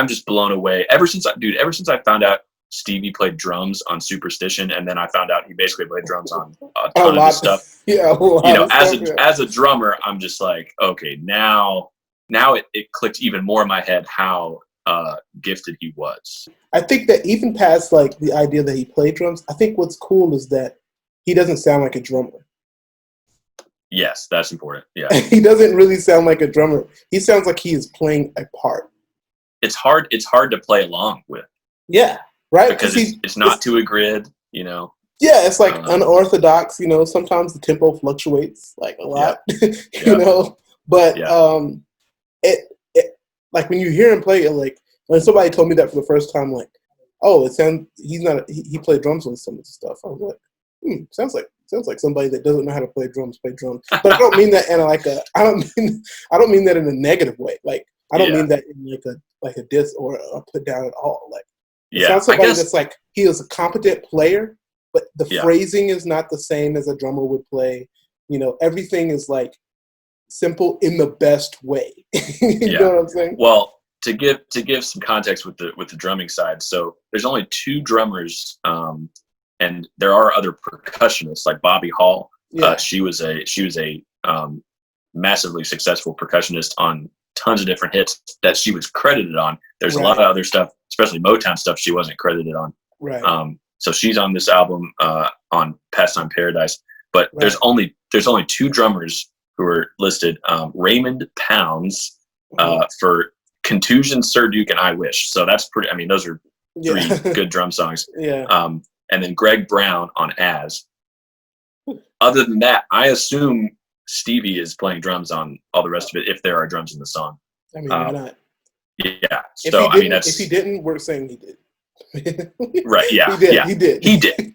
just blown away ever since I found out Stevie played drums on Superstition, and then I found out he basically played drums on a ton of his stuff. You know, as a drummer, I'm just like, okay, now it clicked even more in my head how gifted he was. I think that even past like the idea that he played drums, I think what's cool is that he doesn't sound like a drummer. Yes, that's important. Yeah. He doesn't really sound like a drummer. He sounds like he is playing a part. It's hard to play along with. Yeah, right? Because it's not to a grid, you know. Yeah, it's like unorthodox, you know, sometimes the tempo fluctuates like a lot, you know. But it like when you hear him play it, like when somebody told me that for the first time, like, oh, it sounds he played drums on some of the stuff. I was like, sounds like somebody that doesn't know how to play drums. But I don't mean that in I don't mean that in a negative way. Like I don't mean that in like a diss or a put down at all. Like it sounds somebody that's like he is a competent player, but the phrasing is not the same as a drummer would play. You know, everything is like simple in the best way. You know what I'm saying? Well, to give some context with the drumming side, so there's only 2 drummers, and there are other percussionists like Bobby Hall. She was a massively successful percussionist on tons of different hits that she was credited on. There's a lot of other stuff, especially Motown stuff, she wasn't credited on. So she's on this album on Pastime Paradise, but there's only 2 drummers who are listed. Raymond Pounds for Contusion, Sir Duke, and I Wish. So that's pretty. I mean, those are three good drum songs. Yeah. And then Greg Brown on As. Other than that, I assume Stevie is playing drums on all the rest of it if there are drums in the song. I mean, why not? Yeah. So I mean, if he didn't, we're saying he did. Right. Yeah. He did. He did.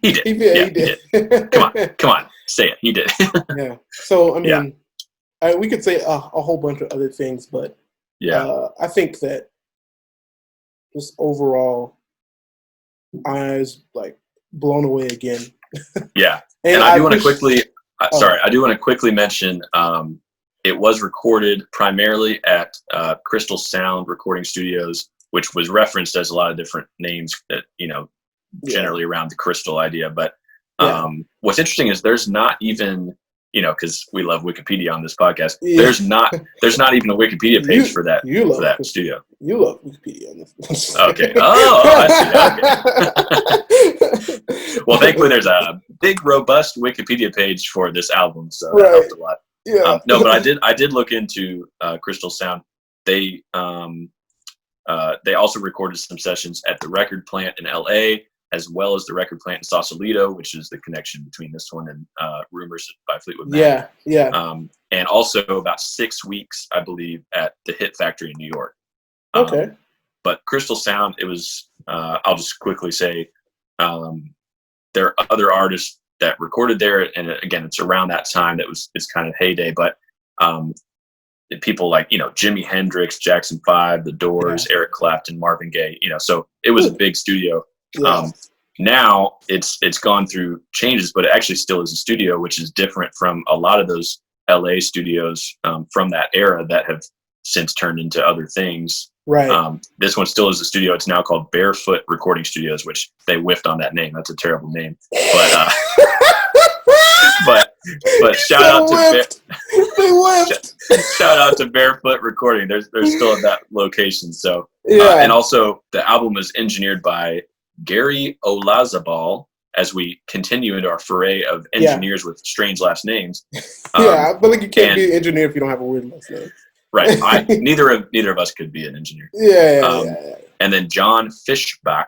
Come on. Say it. He did. Yeah. So I mean, we could say a whole bunch of other things, but I think that just overall, I was like blown away again. Yeah. And I do want to quickly. I do want to quickly mention. It was recorded primarily at Crystal Sound Recording Studios, which was referenced as a lot of different names that, generally around the Crystal idea. But what's interesting is there's not even, because we love Wikipedia on this podcast, there's not even a Wikipedia page for that studio. You love Wikipedia on this. Okay. Oh, I see. Okay. Well, thankfully there's a big, robust Wikipedia page for this album, so that helped a lot. Yeah. No, but I did look into Crystal Sound. They also recorded some sessions at the record plant in LA, as well as the record plant in Sausalito, which is the connection between this one and Rumors by Fleetwood Mac. Yeah. And also about 6 weeks, I believe, at the Hit Factory in New York. Okay. But Crystal Sound, it was, I'll just quickly say, there are other artists that recorded there, and again, it's around that time that it's kind of heyday, but people like, Jimi Hendrix, Jackson 5, The Doors, Eric Clapton, Marvin Gaye, so it was a big studio. Yeah. Now it's gone through changes, but it actually still is a studio, which is different from a lot of those LA studios from that era that have since turned into other things. Right. This one still is a studio. It's now called Barefoot Recording Studios, which they whiffed on that name. That's a terrible name. But but shout out to Barefoot Recording. They're still at that location. So and also the album is engineered by Gary Olazabal, as we continue into our foray of engineers with strange last names. I feel like you can't be an engineer if you don't have a weird last name. Right. Neither of us could be an engineer. Yeah. And then John Fishbach,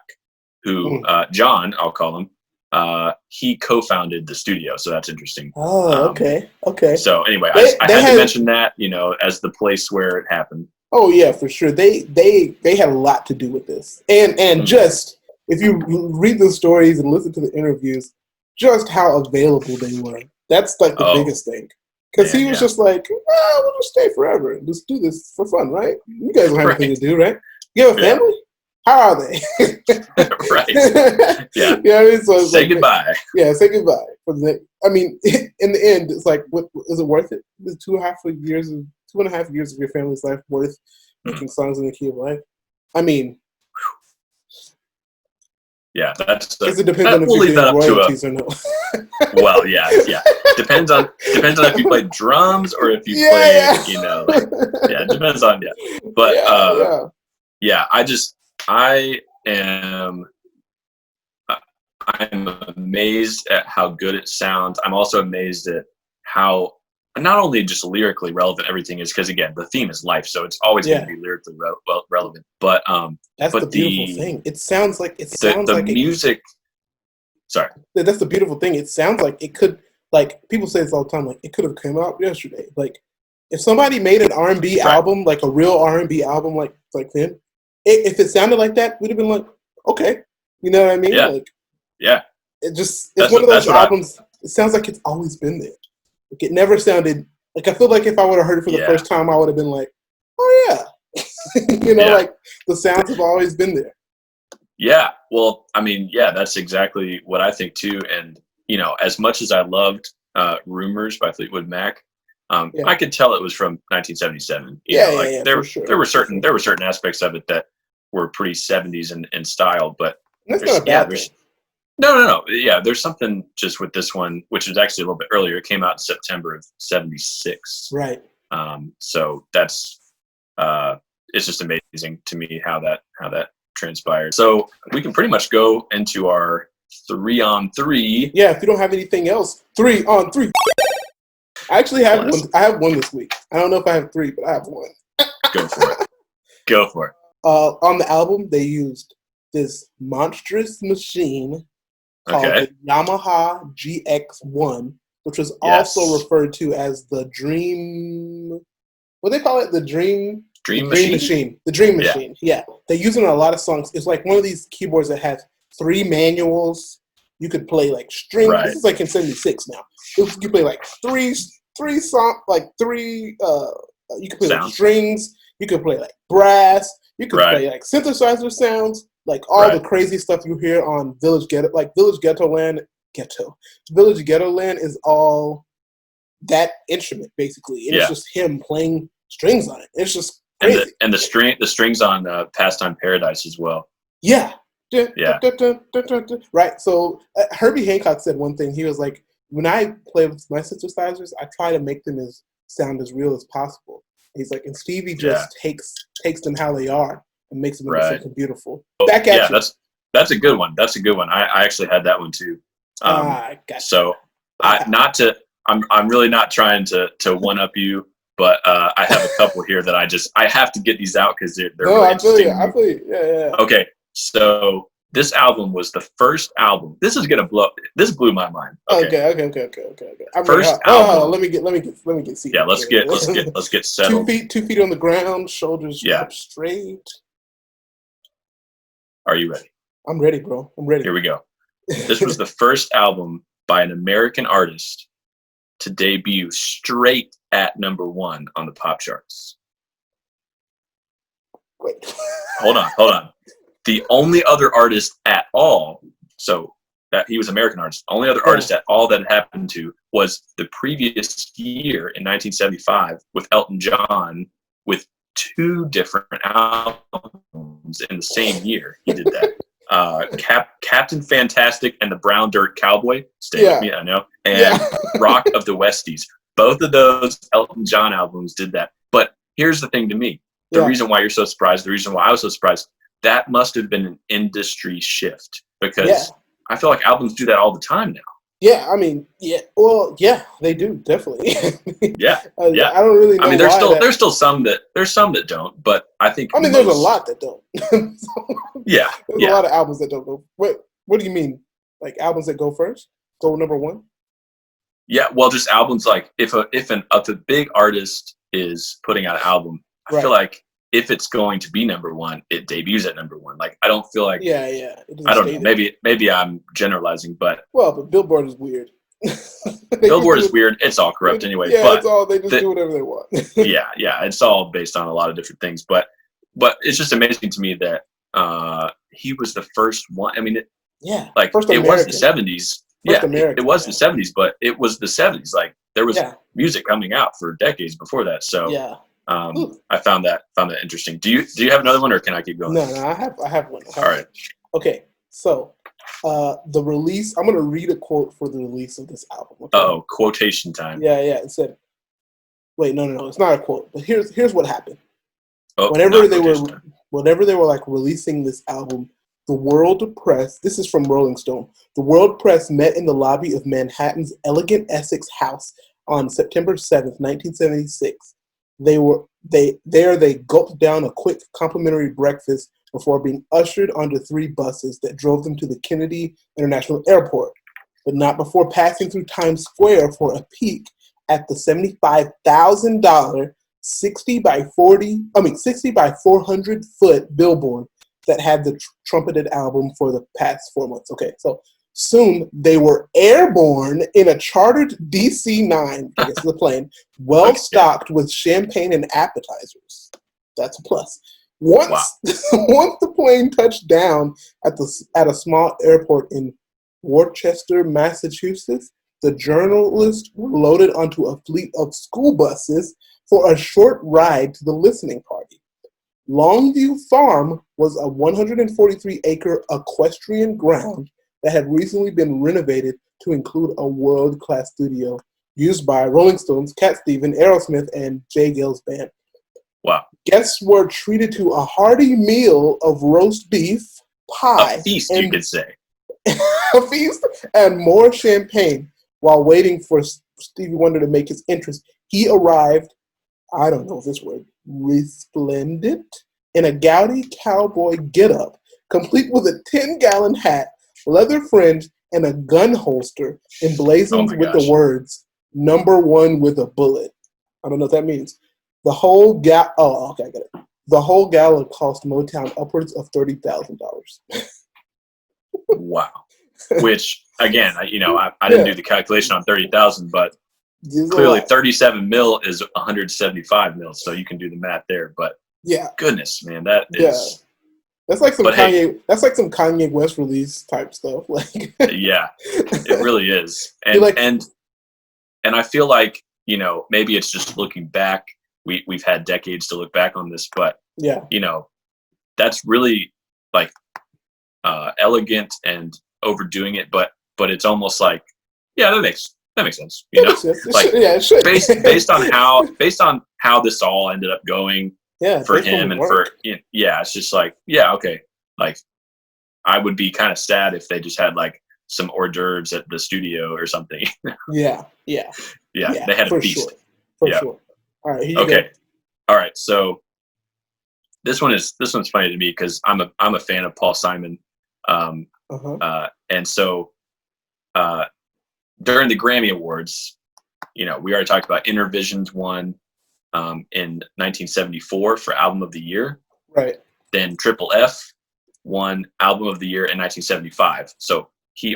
who John, I'll call him, he co-founded the studio, so that's interesting. Oh, okay. So anyway, I had to mention that, as the place where it happened. Oh yeah, for sure. They had a lot to do with this, and just if you read the stories and listen to the interviews, just how available they were. That's like the biggest thing. Because he was just like, we'll just stay forever and just do this for fun, right? You guys don't have anything to do, right? You have a family? How are they? Right. Yeah. So say goodbye. Yeah, say goodbye. I mean, in the end, it's like, what is it worth it? Is 2.5 years of your family's life worth making songs in the key of life? I mean, yeah, that's. It depends on if you're getting royalties or no. Well, yeah. Depends on if you play drums or if you play, it depends on But I'm amazed at how good it sounds. I'm also amazed at how not only just lyrically relevant everything is, because again, the theme is life, so it's always going to be lyrically relevant. But that's the beautiful thing. It sounds like the music. Sorry. That's the beautiful thing. It sounds like it could, like people say this all the time, like it could have come out yesterday. Like if somebody made an R&B album, like a real R&B album, like then, if it sounded like that, we'd have been like, okay, you know what I mean? Yeah. It's one of those albums. It sounds like it's always been there. Like it never sounded like, I feel like if I would have heard it for the first time, I would have been like, oh yeah, like the sounds have always been there. Yeah, well, I mean, that's exactly what I think too. And as much as I loved "Rumors" by Fleetwood Mac, I could tell it was from 1977. There were certain aspects of it that were pretty 70s in style, but that's not a bad thing. No. Yeah, there's something just with this one, which was actually a little bit earlier. It came out in September of '76. Right. So that's it's just amazing to me how that transpired. So we can pretty much go into our 3-on-3. Yeah, if you don't have anything else, 3-on-3. I actually have one. I have one this week. I don't know if I have 3, but I have one. Go for it. Go for it. On the album, they used this monstrous machine called the Yamaha GX1, which was also referred to as the Dream. What do they call it? The Dream Machine. The Dream Machine. Yeah. They use it in a lot of songs. It's like one of these keyboards that has 3 manuals. You could play like strings. Right. This is like in '76 now. You play like three songs, like 3. You could play like strings. You could play like brass. You could play like synthesizer sounds, like all the crazy stuff you hear on Village Ghetto Land. Village Ghetto Land is all that instrument basically, and it's just him playing strings on it. It's just crazy. And the strings on Pastime Paradise as well. Yeah. Right. So Herbie Hancock said one thing. He was like, when I play with my synthesizers, I try to make them sound as real as possible. He's like, and Stevie just takes them how they are and makes them into something beautiful. Back at you. That's a good one. I actually had that one too. Gotcha. So I'm really not trying to one up you, but I have a couple here that I have to get these out because they're really interesting. I feel you. Yeah. Okay, so this album was the first album. This blew my mind. Okay. First album. Let me get seated. Yeah, let's get settled. 2 feet on the ground, shoulders up straight. Are you ready? I'm ready, bro. I'm ready. Here we go. This was the first album by an American artist to debut straight at #1 on the pop charts. Wait. Hold on. The only other artist at all, so that he was American artist, only other artist at all that it happened to was the previous year in 1975 with Elton John with 2 different albums in the same year. He did that. Captain Fantastic and the Brown Dirt Cowboy. Stay with me, I know. And Rock of the Westies. Both of those Elton John albums did that. But here's the thing to me. The reason why you're so surprised, the reason why I was so surprised, that must have been an industry shift because I feel like albums do that all the time now. Yeah, I mean, they do definitely. Yeah. I don't really know. I mean, there's still some that don't, but I think there's a lot that don't. There's a lot of albums that don't go. What do you mean? Like albums that go first, go #1? Yeah, well, just albums like if a big artist is putting out an album, I feel like if it's going to be #1, it debuts at #1. Like I don't feel like I don't know. Maybe I'm generalizing, but Billboard is weird. Billboard is weird. It's all corrupt anyway. Yeah, but it's all they just do whatever they want. yeah, it's all based on a lot of different things. But it's just amazing to me that he was the first one. I mean, it was the 70s. It was the 70s, but it was the 70s. Like there was music coming out for decades before that. So I found that interesting. Do you have another one, or can I keep going? No, I have one. All right. Okay, so the release. I'm gonna read a quote for the release of this album. Okay? Oh, quotation time. Yeah. It said, "Wait, no, it's not a quote." But here's what happened. Oh, whenever they were like releasing this album, the World Press. This is from Rolling Stone. The World Press met in the lobby of Manhattan's elegant Essex House on September 7th, 1976. They gulped down a quick complimentary breakfast before being ushered onto 3 buses that drove them to the Kennedy International Airport, but not before passing through Times Square for a peek at the $75,000 60 by 400 foot billboard that had the trumpeted album for the past 4 months. Okay, so soon they were airborne in a chartered DC-9, I guess the plane, well-stocked with champagne and appetizers. That's a plus. Once the plane touched down at a small airport in Worcester, Massachusetts, the journalists were loaded onto a fleet of school buses for a short ride to the listening party. Longview Farm was a 143-acre equestrian ground that had recently been renovated to include a world-class studio used by Rolling Stones, Cat Stevens, Aerosmith, and Jay Gill's band. Wow. Guests were treated to a hearty meal of roast beef, pie. A feast, you could say. A feast and more champagne. While waiting for Stevie Wonder to make his entrance, he arrived, I don't know this word, resplendent in a gaudy cowboy getup, complete with a 10-gallon hat, leather fringe, and a gun holster emblazoned with the words, "Number one with a bullet." I don't know what that means. The whole I get it. The whole gala cost Motown upwards of $30,000. Wow. Which, again, I didn't do the calculation on 30,000, but clearly 37 mil is 175 mil, so you can do the math there. But goodness, man, that is. That's like some Kanye. That's like some Kanye West release type stuff. Like, yeah, it really is. And and I feel like maybe it's just looking back. We've had decades to look back on this, but that's really like elegant and overdoing it. But it's almost like that makes sense. It should. based on how this all ended up going. For him and for it's just like okay, like I would be kind of sad if they just had like some hors d'oeuvres at the studio or something. They had a feast for sure. All right, here you go. All right, so this one's funny to me because I'm a fan of Paul Simon, and so during the Grammy Awards, we already talked about Intervisions won in 1974 for Album of the Year. Right. Then Triple F won Album of the Year in 1975. So Stevie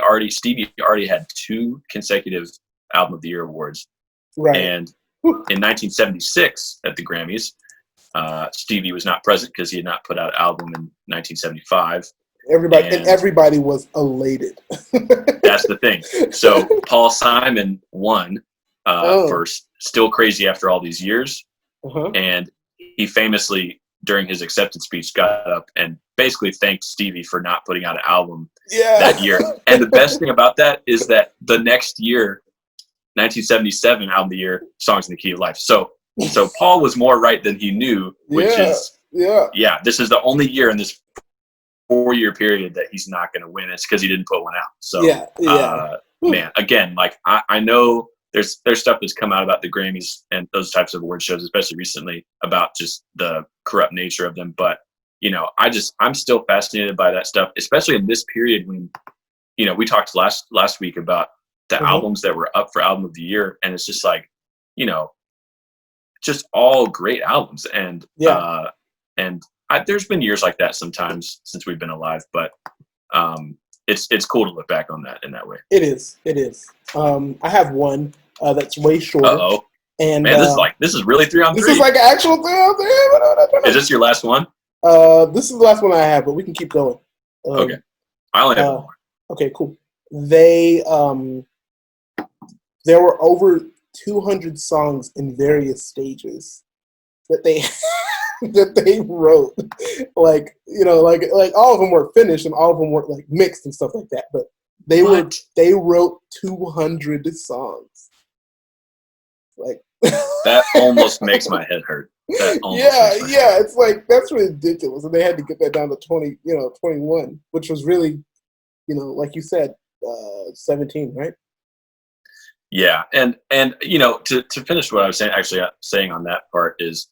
already had 2 consecutive Album of the Year awards. Right. And in 1976 at the Grammys, Stevie was not present because he had not put out an album in 1975. Everybody was elated. That's the thing. So Paul Simon won for Still Crazy After All These Years. And he famously, during his acceptance speech, got up and basically thanked Stevie for not putting out an album that year. And the best thing about that is that the next year, 1977 Album of the Year, Songs in the Key of Life. So Paul was more right than he knew, which is this is the only year in this 4-year period that he's not going to win. It's because he didn't put one out. So man, again, like I know there's stuff that's come out about the Grammys and those types of award shows, especially recently, about just the corrupt nature of them. But I'm still fascinated by that stuff, especially in this period when we talked last week about the albums that were up for Album of the Year, and it's just like just all great albums. And there's been years like that sometimes since we've been alive, but it's cool to look back on that in that way. It is. I have one that's way shorter. And man, this is really 3 on 3. This is like an actual 3 on 3. Is this your last one? This is the last one I have, but we can keep going. Okay, I only have one more. Okay, cool. There were over 200 songs in various stages that they that they wrote. Like all of them were finished and all of them were like mixed and stuff like that. But they wrote 200 songs. Like that almost makes my head hurt. It's like that's ridiculous. And they had to get that down to 21, which was really, like you said, 17, right? Yeah, and to finish what I was saying on that part is,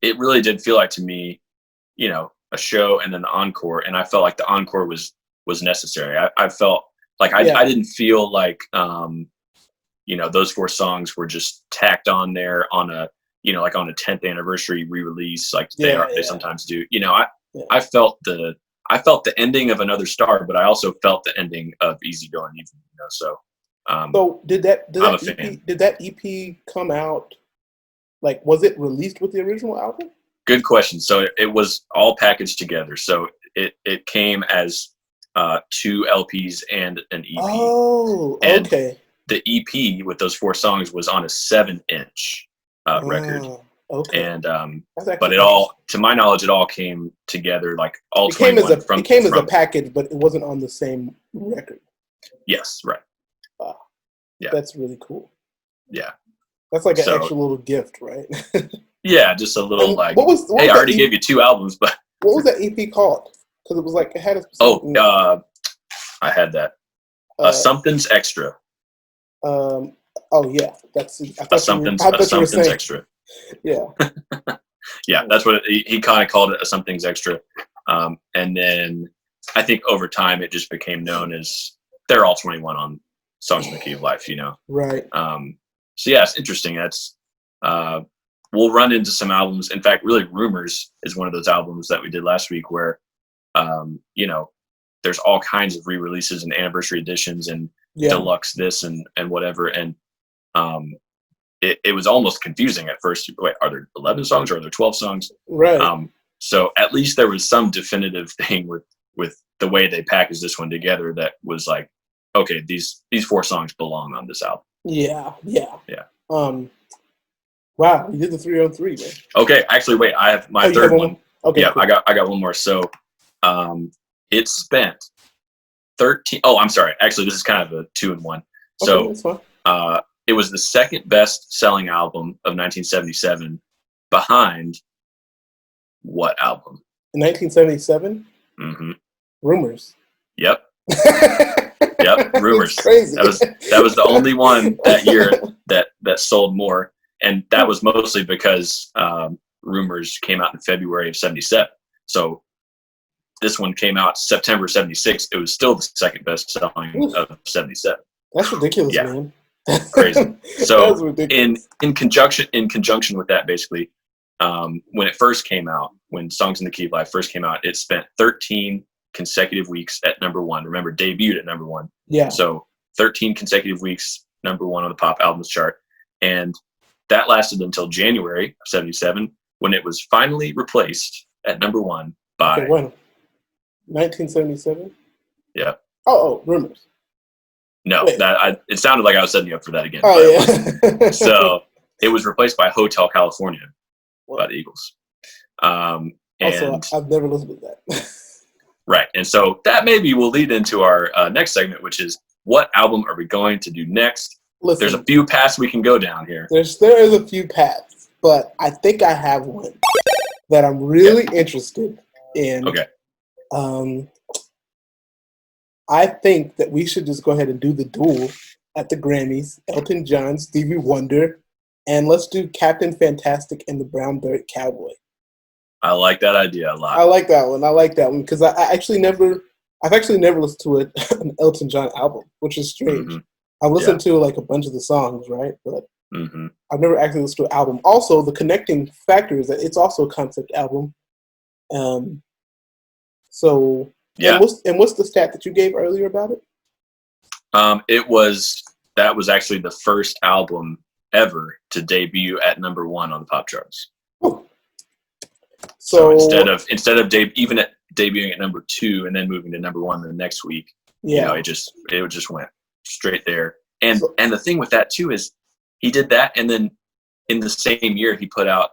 it really did feel like to me, a show and then the encore, and I felt like the encore was necessary. I felt like I didn't feel like those 4 songs were just tacked on there on a like on a 10th anniversary re-release like they sometimes do. I felt the ending of Another Star, but I also felt the ending of Easy Going Easy. So did that EP come out? Like, was it released with the original album? Good question. So it was all packaged together. So it came as 2 LPs and an EP. Oh, and okay. The EP with those 4 songs was on a 7-inch record. Okay. And but it all, to my knowledge, it all came together like all 21 it came as a package, but it wasn't on the same record. Yes, right. Wow. Yeah. That's really cool. Yeah. That's like an extra little gift, right? Yeah, just a little what I already gave you 2 albums, but what was that EP called? Because it was like it had a I had that. Something's Extra. Yeah, that's Something's Extra. Yeah. Yeah, that's what he kind of called it. Some Things Extra, and then I think over time it just became known as they're all 21 on Songs in the Key of Life. Right. So yeah, it's interesting. That's we'll run into some albums. In fact, really, Rumors is one of those albums that we did last week where there's all kinds of re-releases and anniversary editions and deluxe this and whatever, and it was almost confusing at first. Wait, are there 11 songs or are there 12 songs? Right. So at least there was some definitive thing with the way they packaged this one together that was like, okay, these 4 songs belong on this album. Yeah. Wow, you did the 3 on 3, man. Okay, actually, wait, I have my third one. Okay, yeah, cool. I got one more. So, it spent 13. Oh, I'm sorry. Actually, this is kind of a 2 in 1. So, that's fine. It was the second best selling album of 1977, behind what album? In 1977. Mm-hmm. Rumors. Yep. Yep. Rumors. Crazy. That was the only one that year that sold more. And that was mostly because Rumors came out in February of 77. So this one came out September 76. It was still the second best selling of 77. That's ridiculous, man. Crazy. So in conjunction with that, basically, when it first came out, when Songs in the Key of Life first came out, it spent 13 consecutive weeks at number 1. Remember, debuted at number 1. Yeah. So 13 consecutive weeks, number 1 on the pop albums chart. And that lasted until January of 77, when it was finally replaced at number 1 by... Okay, when? 1977? Yeah. Oh, Rumors. No, it sounded like I was setting you up for that again. Oh, yeah. So it was replaced by Hotel California by the Eagles. And also, I've never listened to that. Right. And so that maybe will lead into our next segment, which is what album are we going to do next? Listen, there's a few paths we can go down here. There is a few paths, but I think I have one that I'm really interested in. Okay. I think that we should just go ahead and do the duel at the Grammys, Elton John, Stevie Wonder, and let's do Captain Fantastic and the Brown Beret Cowboy. I like that idea a lot. I like that one because I've actually never listened to an Elton John album, which is strange. Mm-hmm. I've listened to like a bunch of the songs, right? But mm-hmm. I've never actually listened to an album. Also, the connecting factor is that it's also a concept album. So yeah. And what's the stat that you gave earlier about it? That was actually the first album ever to debut at number 1 on the pop charts. Oh. So instead of debuting at number 2 and then moving to number 1 the next week, it just went straight there. And the thing with that too is he did that, and then in the same year he put out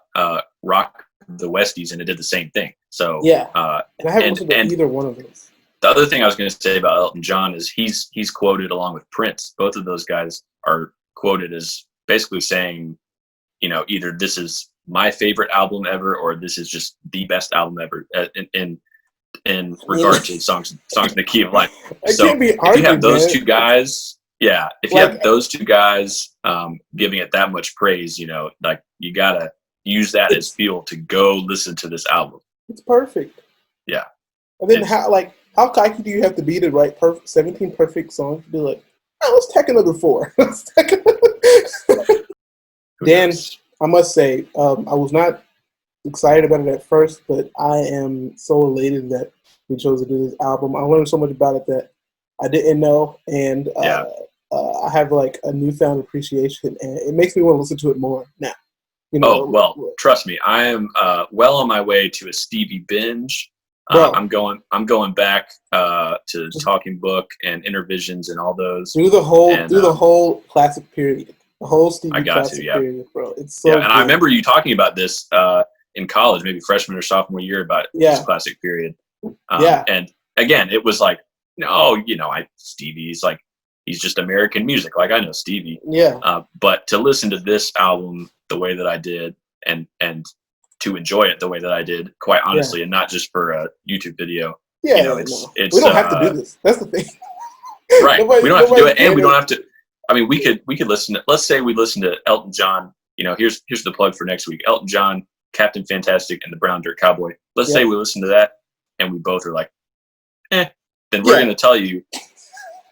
Rock the Westies, and it did the same thing. So and I haven't listened to either one of those. The other thing I was going to say about Elton John is he's quoted along with Prince. Both of those guys are quoted as basically saying, either this is my favorite album ever, or this is just the best album ever in regard to songs in the Key of Life. So if you have those two guys, if you have those two guys giving it that much praise, like you gotta use that as fuel to go listen to this album. It's perfect. Yeah. And then how cocky do you have to be to write 17 perfect songs to be like, oh, let's take another 4. Dan, I must say, I was not excited about it at first, but I am so elated that we chose to do this album. I learned so much about it that I didn't know, and I have like a newfound appreciation, and it makes me want to listen to it more now. Trust me, I am well on my way to a Stevie binge. I'm going back to Talking Book and Intervisions and all those. Do the whole classic period. The whole Stevie classic period, bro. It's so good. And I remember you talking about this in college, maybe freshman or sophomore year, about this classic period. And again, it was like, Stevie's like, he's just American music. Like, I know Stevie. Yeah. But to listen to this album the way that I did, and to enjoy it the way that I did, quite honestly, and not just for a YouTube video. Yeah, it's we don't have to do this. That's the thing. Right. We don't have to do it, and we don't have to. I mean, we could listen to. Let's say we listen to Elton John. Here's the plug for next week. Elton John Captain Fantastic and the Brown Dirt Cowboy. Let's say we listen to that and we both are like, then we're going to tell you,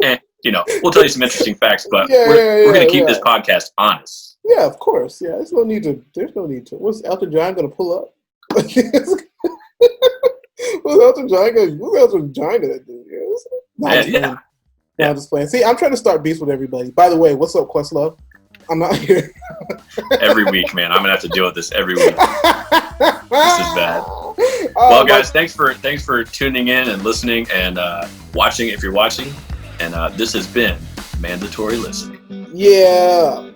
we'll tell you some interesting facts, but we're going to keep this podcast honest. Yeah, of course. Yeah, there's no need to. What's Elton John going to pull up? What's Elton John going to do? No, I'm just playing. See, I'm trying to start beefs with everybody. By the way, what's up, Questlove? I'm not here. Every week, man. I'm going to have to deal with this every week. This is bad. Well, guys, thanks for tuning in and listening and watching if you're watching. And this has been Mandatory Listening. Yeah.